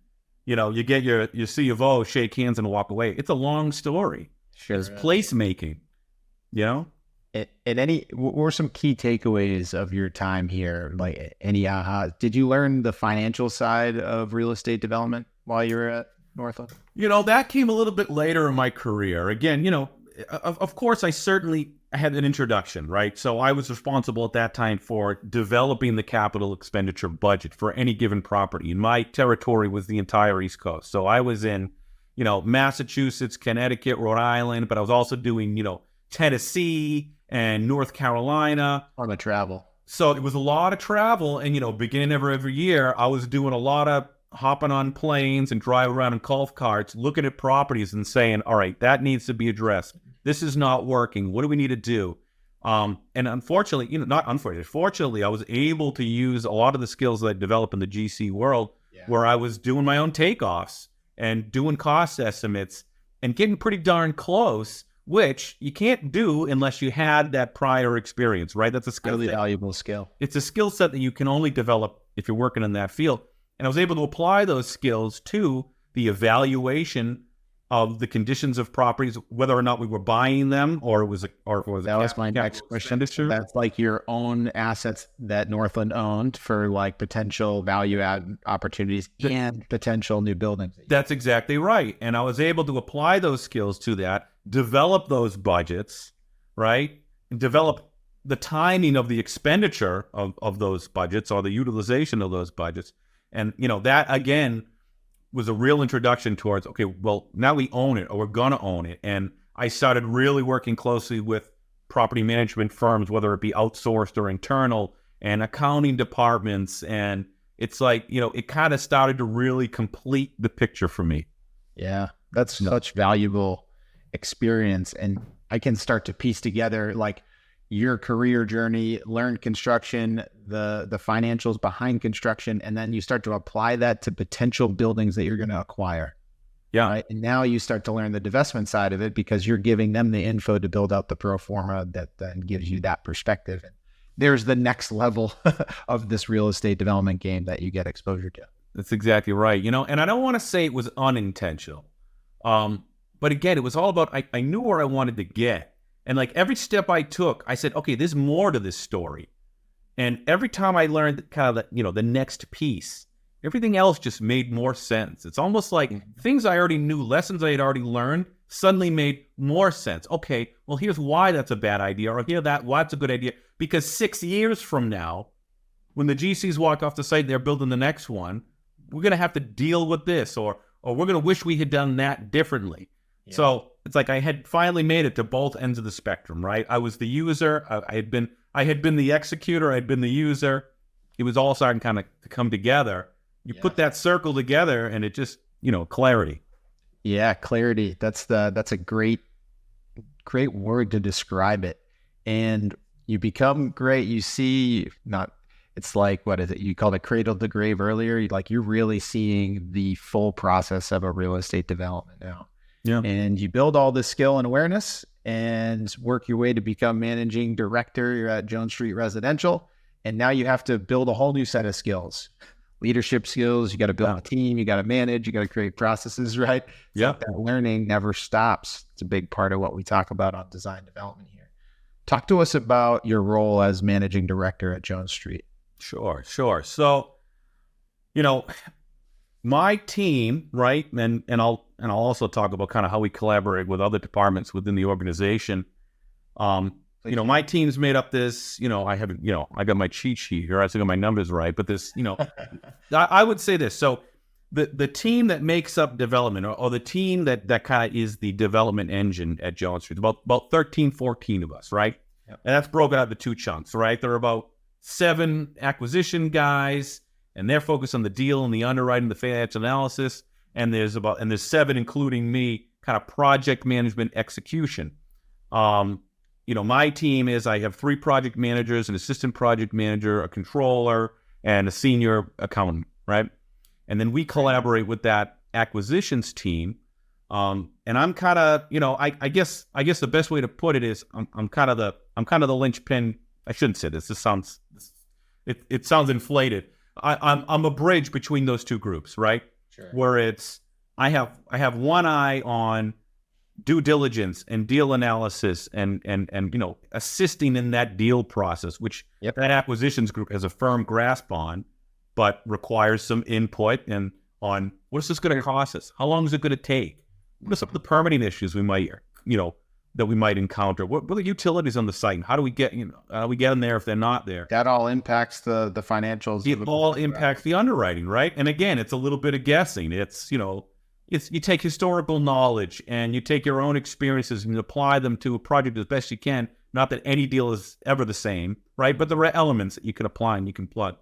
you get your C of O, shake hands and walk away. It's a long story. Sure. It's placemaking, And what were some key takeaways of your time here? Like any aha? Did you learn the financial side of real estate development while you were at Northland? That came a little bit later in my career. Again, of course, I certainly had an introduction, right? So I was responsible at that time for developing the capital expenditure budget for any given property. And my territory was the entire East Coast. So I was in, Massachusetts, Connecticut, Rhode Island, but I was also doing, Tennessee and North Carolina. On the travel. So it was a lot of travel. And, beginning of every year, I was doing a lot of hopping on planes and driving around in golf carts, looking at properties and saying, all right, that needs to be addressed. This is not working. What do we need to do? And unfortunately, fortunately, I was able to use a lot of the skills that I developed in the GC world, where I was doing my own takeoffs and doing cost estimates and getting pretty darn close, which you can't do unless you had that prior experience, right? That's a skill. Really valuable skill. It's a skill set that you can only develop if you're working in that field. And I was able to apply those skills to the evaluation of the conditions of properties, whether or not we were buying them or it was that was my next question. That's like your own assets that Northland owned for like potential value add opportunities and potential new buildings. That's exactly right. And I was able to apply those skills to that, develop those budgets, right? And develop the timing of the expenditure of those budgets or the utilization of those budgets. And, that again was a real introduction towards, okay, well, now we own it or we're going to own it. And I started really working closely with property management firms, whether it be outsourced or internal, and accounting departments. And it's like, it kind of started to really complete the picture for me. Yeah, that's such valuable experience. And I can start to piece together like your career journey, learn construction, the financials behind construction, and then you start to apply that to potential buildings that you're going to acquire. Yeah. Right? And now you start to learn the divestment side of it because you're giving them the info to build out the pro forma that then gives you that perspective. And there's the next level of this real estate development game that you get exposure to. That's exactly right. And I don't want to say it was unintentional. But again, it was all about, I knew where I wanted to get. And like every step I took, I said, okay, there's more to this story. And every time I learned kind of the next piece, everything else just made more sense. It's almost like things I already knew, lessons I had already learned, suddenly made more sense. Okay, well, here's why that's a bad idea, or why it's a good idea. Because 6 years from now, when the GCs walk off the site and they're building the next one, we're going to have to deal with this, or we're going to wish we had done that differently. Yeah. So it's like I had finally made it to both ends of the spectrum, right? I was the user. I had been the executor. I had been the user. It was all starting kind of to come together. You put that circle together, and it just, clarity. Yeah, clarity. That's a great word to describe it. And you become great. You see, it's like, what is it? You called it cradle to grave earlier. You're really seeing the full process of a real estate development now. Yeah. And you build all this skill and awareness and work your way to become managing director. You're at Joan Street Residential. And now you have to build a whole new set of skills, leadership skills. You got to build a team. You got to manage. You got to create processes, right? Yeah. That learning never stops. It's a big part of what we talk about on design development here. Talk to us about your role as managing director at Joan Street. Sure. So, my team, right, and I'll also talk about kind of how we collaborate with other departments within the organization. My team's made up this, I got my cheat sheet here. I still got my numbers right, but this, I would say this. So the team that makes up development or the team that kind of is the development engine at Joan Street, about 13, 14 of us, right? Yep. And that's broken out into two chunks, right? There are about 7 acquisition guys, and they're focused on the deal and the underwriting, the financial analysis. And there's 7, including me, kind of project management execution. My team I have 3 project managers, an assistant project manager, a controller, and a senior accountant, right? And then we collaborate with that acquisitions team. And I'm kind of, I guess the best way to put it is I'm kind of the linchpin. I shouldn't say this. It sounds inflated. I'm a bridge between those two groups, right? Sure. Where I have one eye on due diligence and deal analysis and assisting in that deal process, which that acquisitions group has a firm grasp on, but requires some input and on what's this going to cost us? How long is it going to take? What are some of the permitting issues we might that we might encounter? What are the utilities on the site? And how do we get them there if they're not there? That all impacts the financials. It all impacts the underwriting, right? And again, it's a little bit of guessing. It's you take historical knowledge and you take your own experiences and you apply them to a project as best you can. Not that any deal is ever the same, right? But there are elements that you can apply and you can plug.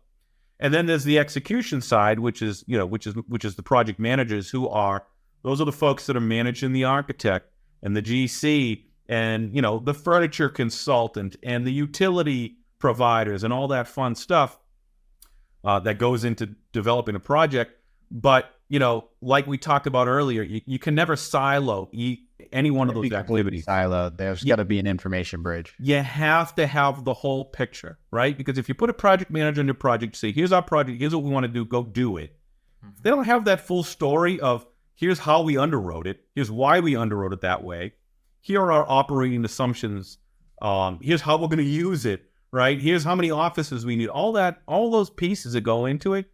And then there's the execution side, which is the project managers those are the folks that are managing the architect and the GC and, the furniture consultant and the utility providers and all that fun stuff that goes into developing a project. But, like we talked about earlier, you can never silo any one of those activities. Siloed. There's got to be an information bridge. You have to have the whole picture, right? Because if you put a project manager on your project, say, here's our project, here's what we want to do, go do it. If they don't have that full story of here's how we underwrote it, here's why we underwrote it that way, here are our operating assumptions, here's how we're going to use it, right? Here's how many offices we need. All those pieces that go into it,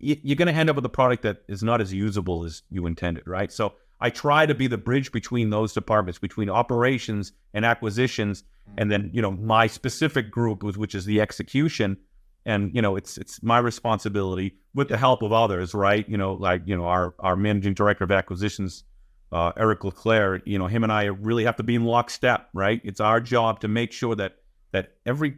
you're going to end up with a product that is not as usable as you intended, right? So I try to be the bridge between those departments, between operations and acquisitions, and then, my specific group, which is the execution. And, it's my responsibility with the help of others, right? Our managing director of acquisitions, Eric Leclerc, him and I really have to be in lockstep, right? It's our job to make sure that every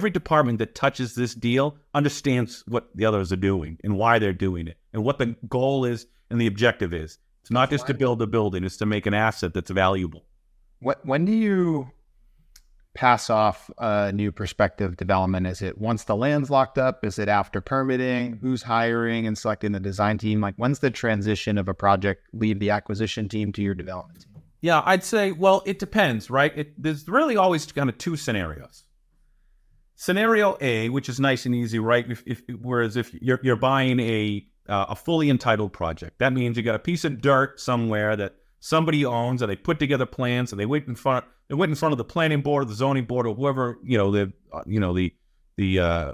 department that touches this deal understands what the others are doing and why they're doing it and what the goal is and the objective is. It's not just to build a building, it's to make an asset that's valuable. When do you pass off a new prospective development? Is it once the land's locked up? Is it after permitting? Who's hiring and selecting the design team? Like, when's the transition of a project leave the acquisition team to your development team? Yeah, I'd say, well, it depends, right? There's really always kind of two scenarios. Scenario A, which is nice and easy, right? Whereas if you're buying a fully entitled project, that means you got a piece of dirt somewhere that somebody owns, and they put together plans, and they went in front of the planning board, the zoning board, or whoever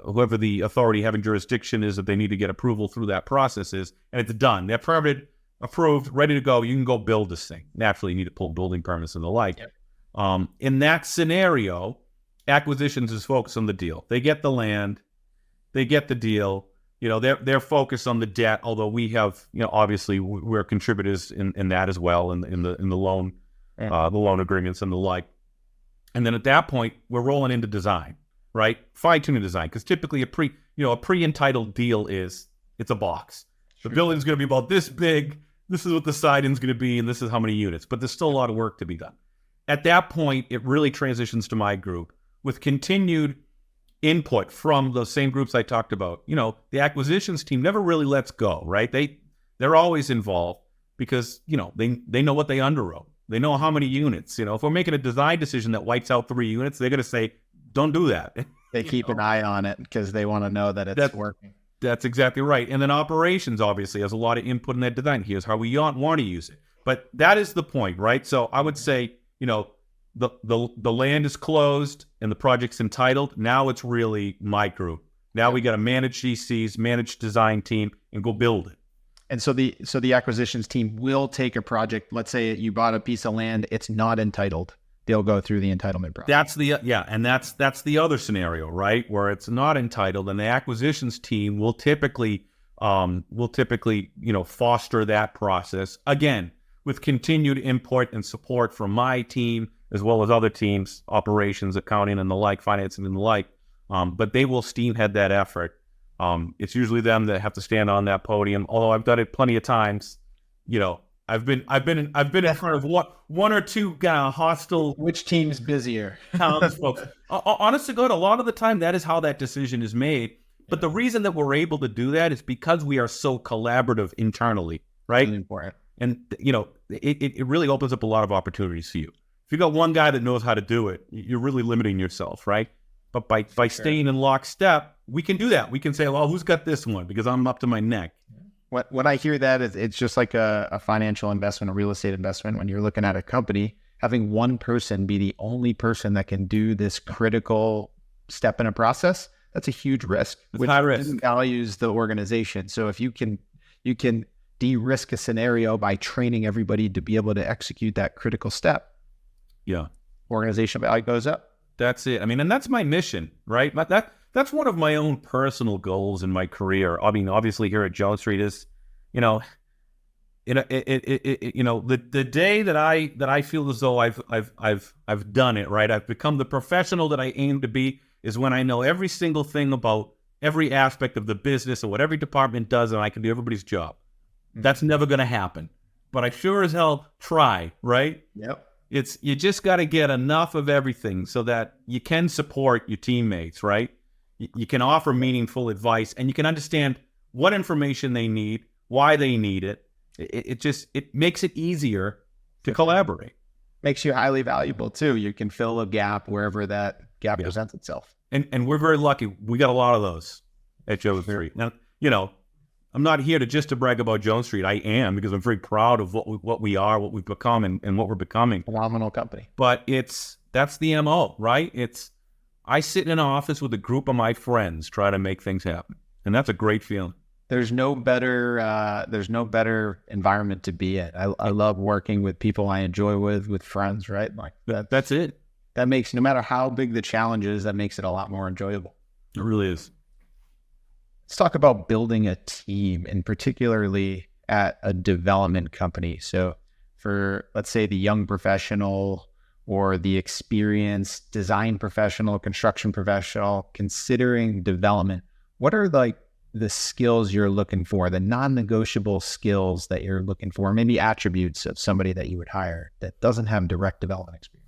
whoever the authority having jurisdiction is that they need to get approval through that process is, and it's done. They're permitted, approved, ready to go. You can go build this thing. Naturally, you need to pull building permits and the like. Yep. In that scenario, acquisitions is focused on the deal. They get the land, they get the deal. They're focused on the debt, although we have, obviously we're contributors in that as well, in the loan, the loan agreements and the like. And then at that point, we're rolling into design, right? Fine-tuning design, because typically a pre-entitled deal it's a box. The building's going to be about this big. This is what the siding's going to be, and this is how many units. But there's still a lot of work to be done. At that point, it really transitions to my group with continued input from those same groups I talked about. The acquisitions team never really lets go, right? They're always involved because, they know what they underwrote. They know how many units. If we're making a design decision that wipes out 3 units, they're going to say, don't do that. They keep an eye on it because they want to know that it's working. That's exactly right. And then operations obviously has a lot of input in that design. Here's how we want to use it. But that is the point, right? So I would say, the land is closed and the project's entitled. Now it's really my group. Now we got to manage GCs, manage design team, and go build it. And so the acquisitions team will take a project. Let's say you bought a piece of land, it's not entitled. They'll go through the entitlement process. That's the other scenario, right? Where it's not entitled, and the acquisitions team will typically foster that process again with continued input and support from my team as well as other teams, operations, accounting, and the like, financing, and the like. But they will steamhead that effort. It's usually them that have to stand on that podium. Although I've done it plenty of times, I've been in front of one or two hostile. Which team's busier? Townsfolk. Honest to God, a lot of the time that is how that decision is made. But the reason that we're able to do that is because we are so collaborative internally, right? Really important. And it really opens up a lot of opportunities for you. If you got one guy that knows how to do it, you're really limiting yourself, right? But by staying in lockstep, we can do that. We can say, well, who's got this one? Because I'm up to my neck. When I hear that, it's just like a financial investment, a real estate investment. When you're looking at a company, having one person be the only person that can do this critical step in a process, that's a huge risk. It's high risk. Values the organization. So if you can de-risk a scenario by training everybody to be able to execute that critical step, yeah, organizational value goes up. That's it. I mean, and that's my mission, right? That's one of my own personal goals in my career. I mean, obviously here at Joan Street is, the day that I feel as though I've done it, right? I've become the professional that I aim to be, is when I know every single thing about every aspect of the business and what every department does, and I can do everybody's job. That's never going to happen. But I sure as hell try, right? Yep. You just got to get enough of everything so that you can support your teammates, right? You can offer meaningful advice, and you can understand what information they need, why they need it. It makes it easier to collaborate. Makes you highly valuable too. You can fill a gap wherever that gap presents itself. And we're very lucky. We got a lot of those at Joan Street. Now, I'm not here to brag about Joan Street. I am, because I'm very proud of what we are, what we've become, and what we're becoming. Phenomenal company. But that's the MO, right? I sit in an office with a group of my friends trying to make things happen, and that's a great feeling. There's no better environment to be in. I love working with people I enjoy with friends, right? Like that's it. That makes, no matter how big the challenge is, that makes it a lot more enjoyable. It really is. Let's talk about building a team, and particularly at a development company. So for, let's say, the young professional or the experienced design professional, construction professional, considering development, what are like the skills you're looking for, the non-negotiable skills that you're looking for, maybe attributes of somebody that you would hire that doesn't have direct development experience?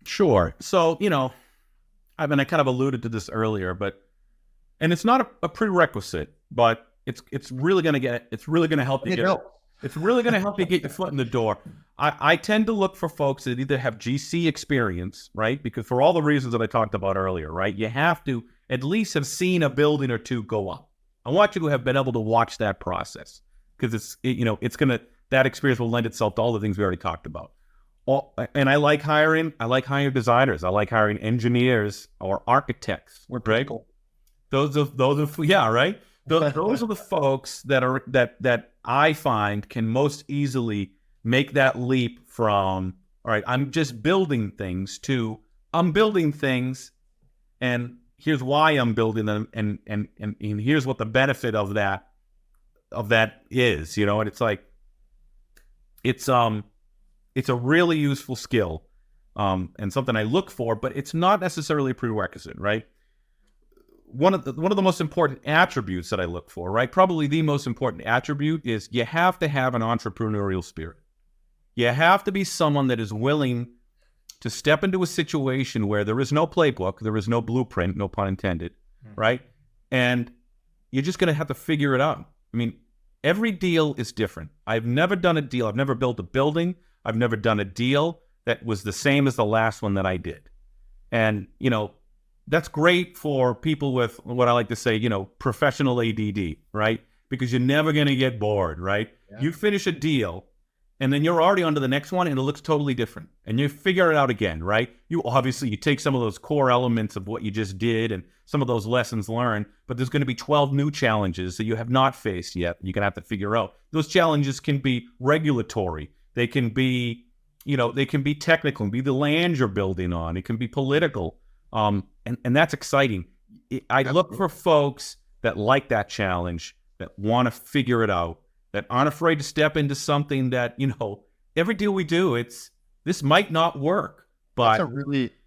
Sure. So, I kind of alluded to this earlier, and it's not a prerequisite, but it's really going to help you it's really going to help you get your foot in the door. I tend to look for folks that either have GC experience, right? Because for all the reasons that I talked about earlier, right? You have to at least have seen a building or two go up. I want you to have been able to watch that process, because that experience will lend itself to all the things we already talked about. And I like hiring designers. I like hiring engineers or architects. We're pretty cool. Those are right. Those are the folks that I find can most easily make that leap from, all right, I'm just building things, to I'm building things, and here's why I'm building them, and here's what the benefit of that is, and it's like it's a really useful skill, and something I look for, but it's not necessarily a prerequisite, right? One of the most important attributes that I look for, right? Probably the most important attribute is you have to have an entrepreneurial spirit. You have to be someone that is willing to step into a situation where there is no playbook, there is no blueprint, no pun intended, right? And you're just going to have to figure it out. I mean, every deal is different. I've never done a deal. I've never built a building. I've never done a deal that was the same as the last one that I did. And, that's great for people with what I like to say, professional ADD, right? Because you're never going to get bored, right? Yeah. You finish a deal, and then you're already on to the next one, and it looks totally different. And you figure it out again, right? You take some of those core elements of what you just did and some of those lessons learned, but there's going to be 12 new challenges that you have not faced yet. You're going to have to figure out. Those challenges can be regulatory. They can be, they can be technical, be the land you're building on. It can be political. And that's exciting. I look for folks that like that challenge, that want to figure it out, that aren't afraid to step into something that, every deal we do, this might not work, but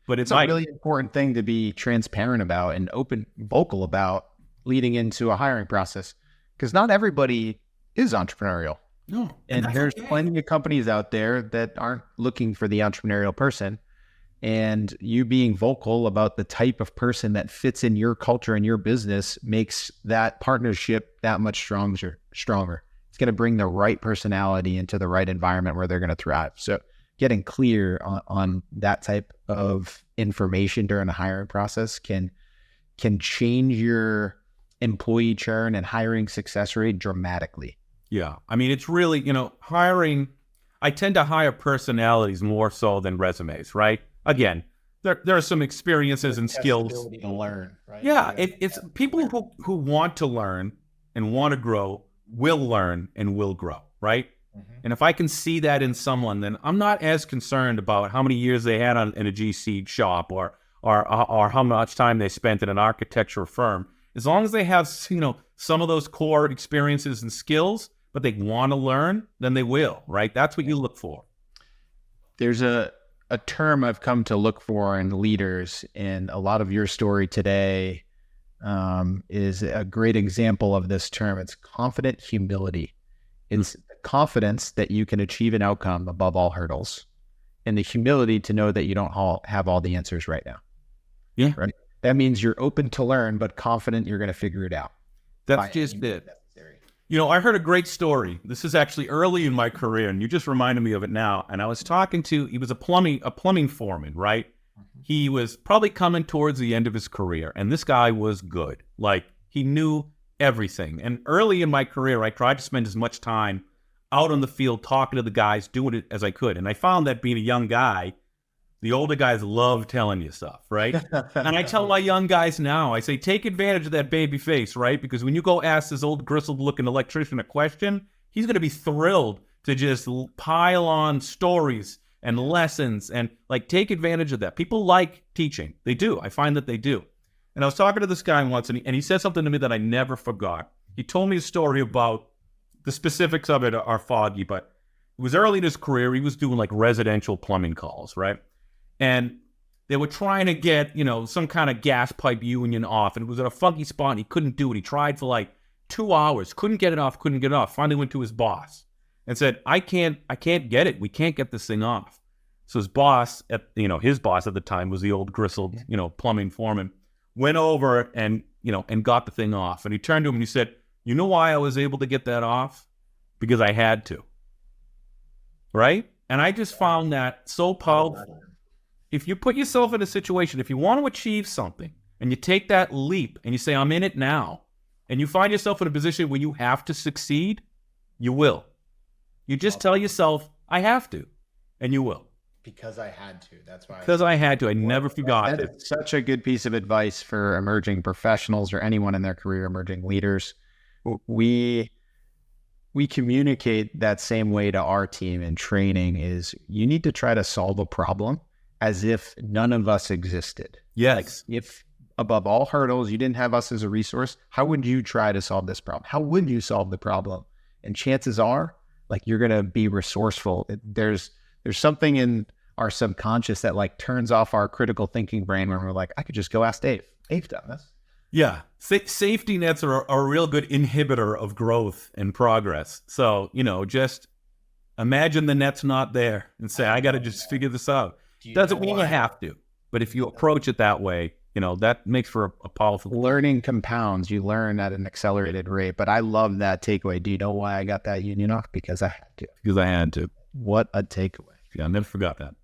it's a really important thing to be transparent about and vocal about leading into a hiring process, because not everybody is entrepreneurial. No, and there's plenty of companies out there that aren't looking for the entrepreneurial person. And you being vocal about the type of person that fits in your culture and your business makes that partnership that much stronger. It's going to bring the right personality into the right environment where they're going to thrive. So getting clear on that type of information during the hiring process can change your employee churn and hiring success rate dramatically. Yeah. I mean, it's really, hiring, I tend to hire personalities more so than resumes, right? Again, there are some experiences and skills. Ability to learn, right? Yeah. It's people who want to learn and want to grow will learn and will grow, right? And if I can see that in someone, then I'm not as concerned about how many years they had in a GC shop or how much time they spent in an architecture firm. As long as they have, some of those core experiences and skills, but they want to learn, then they will, right? That's what you look for. There's a term I've come to look for in leaders, and a lot of your story today is a great example of this term. It's confident humility. It's confidence that you can achieve an outcome above all hurdles, and the humility to know that you don't have all the answers right now. Yeah. Right. That means you're open to learn, but confident you're going to figure it out. That's just it. I heard a great story. This is actually early in my career, and you just reminded me of it now. And I was talking to, he was a plumbing foreman, right? He was probably coming towards the end of his career, and this guy was good. Like, he knew everything. And early in my career, I tried to spend as much time out on the field talking to the guys, doing it as I could. And I found that being a young guy, the older guys love telling you stuff, right? And I tell my young guys now, I say, take advantage of that baby face, right? Because when you go ask this old grizzled-looking electrician a question, he's going to be thrilled to just pile on stories and lessons and, take advantage of that. People like teaching. They do. I find that they do. And I was talking to this guy once, and he said something to me that I never forgot. He told me a story about, the specifics of it are foggy, but it was early in his career. He was doing residential plumbing calls, right? And they were trying to get, some kind of gas pipe union off, and it was at a funky spot, and he couldn't do it. He tried for 2 hours, couldn't get it off. Finally went to his boss and said, I can't get it. We can't get this thing off. So his boss his boss at the time was the old grizzled, plumbing foreman, went over and got the thing off. And he turned to him and he said, you know why I was able to get that off? Because I had to. Right? And I just found that so powerful. If you put yourself in a situation, if you want to achieve something and you take that leap and you say, I'm in it now, and you find yourself in a position where you have to succeed, you will. You just tell yourself, I have to, and you will. Because I had to. That's why. Because I had to. I never forgot it. That's such a good piece of advice for emerging professionals or anyone in their career, emerging leaders. We communicate that same way to our team in training is you need to try to solve a problem as if none of us existed. Yes. If above all hurdles, you didn't have us as a resource, how would you try to solve this problem? How would you solve the problem? And chances are, you're going to be resourceful. There's something in our subconscious that turns off our critical thinking brain when we're I could just go ask Dave. Dave's done this. Yeah. Safety nets are a real good inhibitor of growth and progress. So, just imagine the net's not there and say, I got to just figure this out. Doesn't mean you have to. But if you approach it that way, that makes for a powerful... Learning compounds. You learn at an accelerated rate. But I love that takeaway. Do you know why I got that union off? Because I had to. Because I had to. What a takeaway. Yeah, I never forgot that.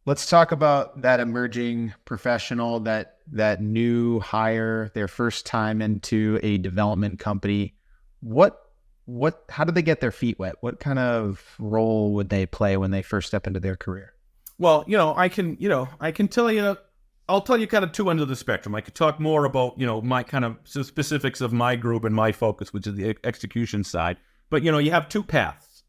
Let's talk about that emerging professional, that new hire, their first time into a development company. How do they get their feet wet? What kind of role would they play when they first step into their career? Well, I can tell you, I'll tell you kind of two ends of the spectrum. I could talk more about, my kind of specifics of my group and my focus, which is the execution side. But, you have two paths.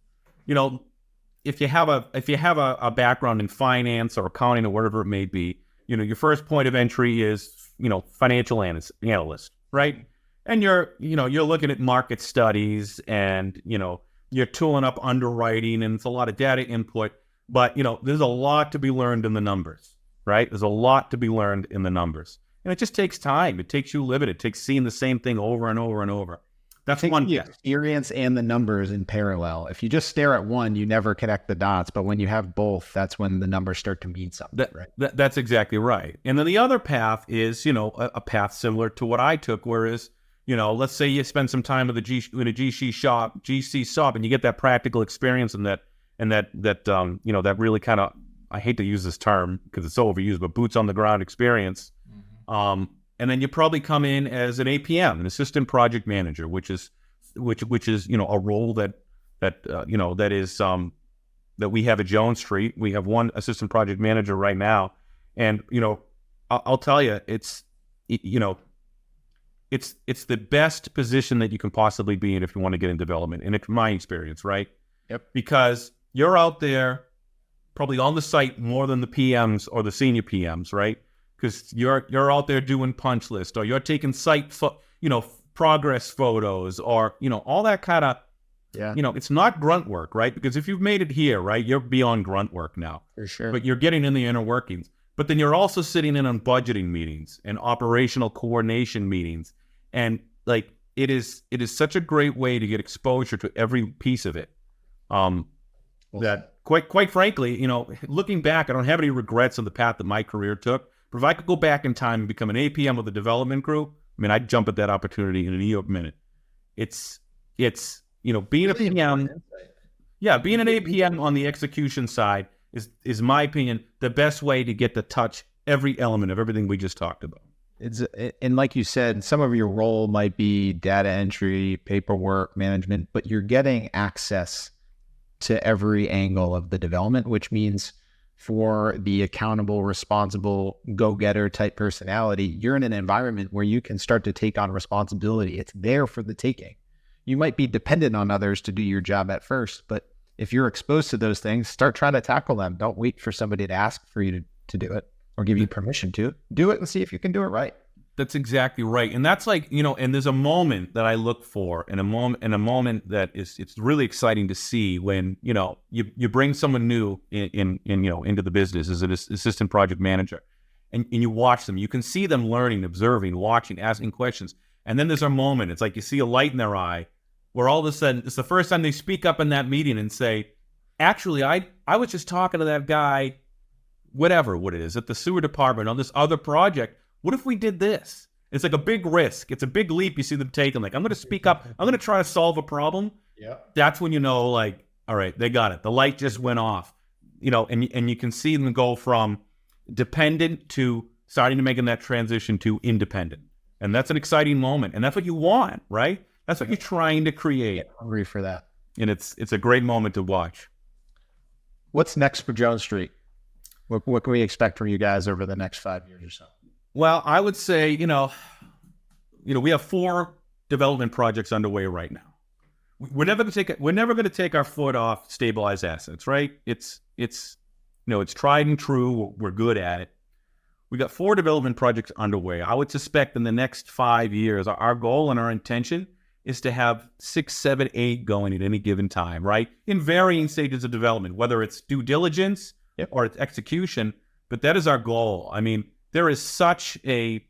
If you have a background in finance or accounting or whatever it may be, your first point of entry is, financial analyst, right? And you're looking at market studies and, you're tooling up underwriting and it's a lot of data input, but, there's a lot to be learned in the numbers, right? There's a lot to be learned in the numbers. And it just takes time. It takes you living. It takes seeing the same thing over and over and over. That's one the experience and the numbers in parallel. If you just stare at one, you never connect the dots. But when you have both, that's when the numbers start to mean something. Right? That's exactly right. And then the other path is, a path similar to what I took, whereas, let's say you spend some time in a GC shop, and you get that practical experience and that and that that really kind of, I hate to use this term because it's so overused, but boots on the ground experience. And then you probably come in as an APM, an assistant project manager, which is a role that we have at Joan Street. We have one assistant project manager right now, and I'll tell you, it's the best position that you can possibly be in if you want to get in development, and it's my experience, right? Yep. Because you're out there probably on the site more than the PMs or the senior PMs, right? Because you're out there doing punch list, or you're taking site progress photos, or all that kind of it's not grunt work, right? Because if you've made it here, right, you're beyond grunt work now, For sure. but you're getting in the inner workings. But then you're also sitting in on budgeting meetings and operational coordination meetings, and like it is such a great way to get exposure to every piece of it. That quite frankly, looking back, I don't have any regrets on the path that my career took. But if I could go back in time and become an APM of the development group, I mean, I'd jump at that opportunity in a minute. It's being a PM, being an APM on the execution side is my opinion the best way to get to touch every element of everything we just talked about. And like you said, some of your role might be data entry, paperwork management, but you're getting access to every angle of the development, which means for the accountable, responsible, go-getter type personality, you're in an environment where you can start to take on responsibility. It's there for the taking. You might be dependent on others to do your job at first, but if you're exposed to those things, start trying to tackle them. Don't wait for somebody to ask for you to do it or give you permission to. Do it and see if you can do it right. That's exactly right. And that's like, and there's a moment that I look for, and a moment that it's really exciting to see when, you bring someone new into the business as an assistant project manager, and you watch them. You can see them learning, observing, watching, asking questions. And then there's a moment, it's like you see a light in their eye where all of a sudden it's the first time they speak up in that meeting and say, actually, I was just talking to that guy, whatever what it is, at the sewer department on this other project. What if we did this? It's like a big risk. It's a big leap you see them taking. Like, I'm going to speak up. I'm going to try to solve a problem. Yeah. That's when like, all right, they got it. The light just went off. And you can see them go from dependent to starting to making that transition to independent. And that's an exciting moment. And that's what you want, right? That's what you're trying to create. Get hungry for that. And it's a great moment to watch. What's next for Joan Street? What can we expect from you guys over the next 5 years or so? Well, I would say, we have 4 development projects underway right now. We're never going to take our foot off stabilized assets, right? It's tried and true. We're good at it. We got 4 development projects underway. I would suspect in the next 5 years, our goal and our intention is to have 6, 7, 8 going at any given time, right? In varying stages of development, whether it's due diligence or it's execution, but that is our goal. I mean, there is such a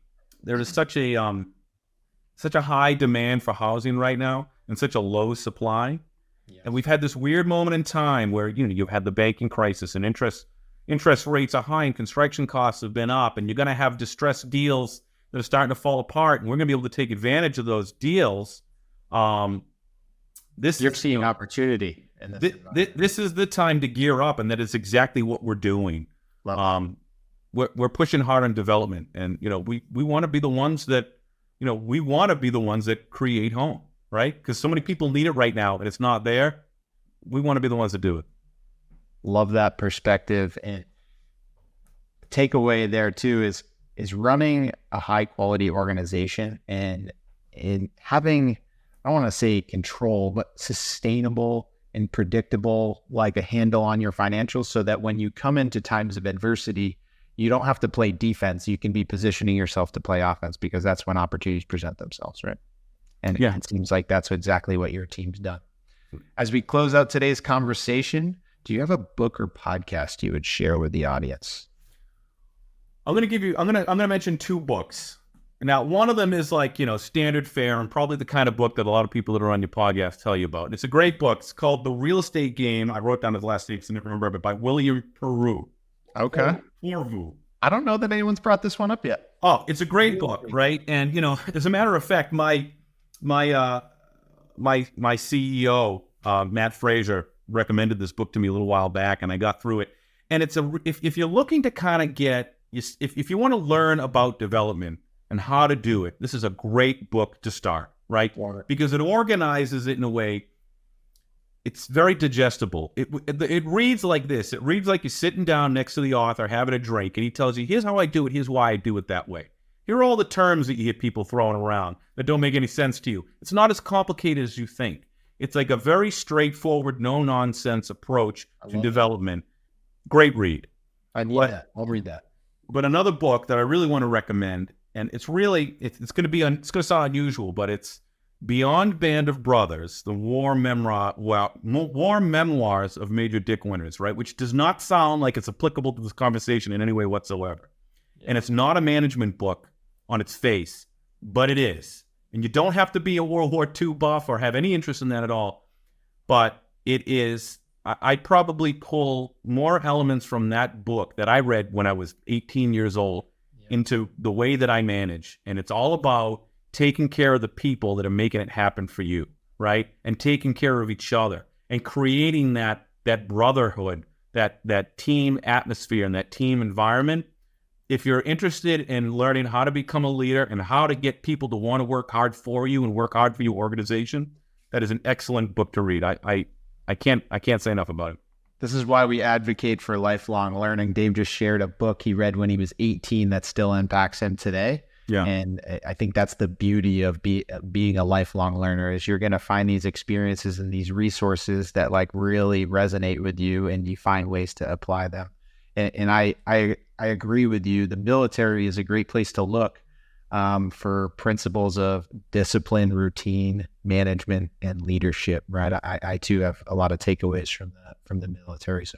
high demand for housing right now and such a low supply. Yes. And we've had this weird moment in time where, you've had the banking crisis and interest rates are high and construction costs have been up, and you're going to have distressed deals that are starting to fall apart, and we're going to be able to take advantage of those deals. You're seeing opportunity. This is the time to gear up, and that is exactly what we're doing. We're pushing hard on development, and we want to be the ones that create home, right? Because so many people need it right now, and it's not there. We want to be the ones that do it. Love that perspective. And takeaway there too is running a high quality organization and having, I don't want to say control, but sustainable and predictable, like a handle on your financials, so that when you come into times of adversity, you don't have to play defense. You can be positioning yourself to play offense, because that's when opportunities present themselves, right? And it seems like that's exactly what your team's done. As we close out today's conversation, do you have a book or podcast you would share with the audience? I'm going to mention 2 books. Now, one of them is like, standard fare, and probably the kind of book that a lot of people that are on your podcast tell you about. It's a great book. It's called The Real Estate Game. I wrote down his last name, so I never remember, but by William Peru. Okay. I don't know that anyone's brought this one up yet. Oh, it's a great book, right? And as a matter of fact, my CEO, Matt Fraser, recommended this book to me a little while back, and I got through it. And it's if you're looking to kind of if you want to learn about development and how to do it, this is a great book to start, right? Because it organizes it in a way. It's very digestible. It reads like this. It reads like you're sitting down next to the author, having a drink, and he tells you, here's how I do it, here's why I do it that way. Here are all the terms that you hear people throwing around that don't make any sense to you. It's not as complicated as you think. It's like a very straightforward, no-nonsense approach to development. Great read. I need that. I'll read that. But another book that I really want to recommend, and it's going to sound unusual, but it's Beyond Band of Brothers, the war memoirs of Major Dick Winters, right? Which does not sound like it's applicable to this conversation in any way whatsoever. Yeah. And it's not a management book on its face, but it is. And you don't have to be a World War II buff or have any interest in that at all. But it is, I'd probably pull more elements from that book that I read when I was 18 years old into the way that I manage. And it's all about taking care of the people that are making it happen for you, right? And taking care of each other and creating that brotherhood, that team atmosphere and that team environment. If you're interested in learning how to become a leader and how to get people to want to work hard for you and work hard for your organization, that is an excellent book to read. I can't say enough about it. This is why we advocate for lifelong learning. Dave just shared a book he read when he was 18 that still impacts him today. Yeah. And I think that's the beauty of being a lifelong learner is you're going to find these experiences and these resources that like really resonate with you and you find ways to apply them. And I agree with you. The military is a great place to look for principles of discipline, routine, management, and leadership, right? I too have a lot of takeaways from the military. So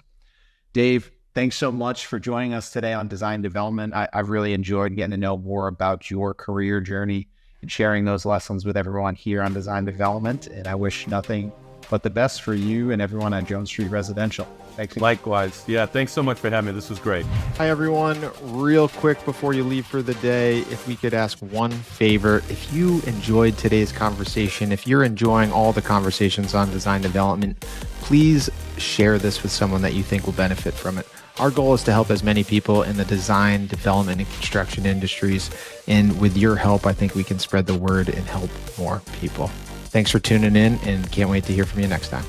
Dave, thanks so much for joining us today on Design Development. I've really enjoyed getting to know more about your career journey and sharing those lessons with everyone here on Design Development. And I wish nothing but the best for you and everyone at Joan Street Residential. Thanks. Likewise. Yeah, thanks so much for having me. This was great. Hi, everyone. Real quick before you leave for the day, if we could ask one favor, if you enjoyed today's conversation, if you're enjoying all the conversations on design development, please share this with someone that you think will benefit from it. Our goal is to help as many people in the design, development, and construction industries. And with your help, I think we can spread the word and help more people. Thanks for tuning in and can't wait to hear from you next time.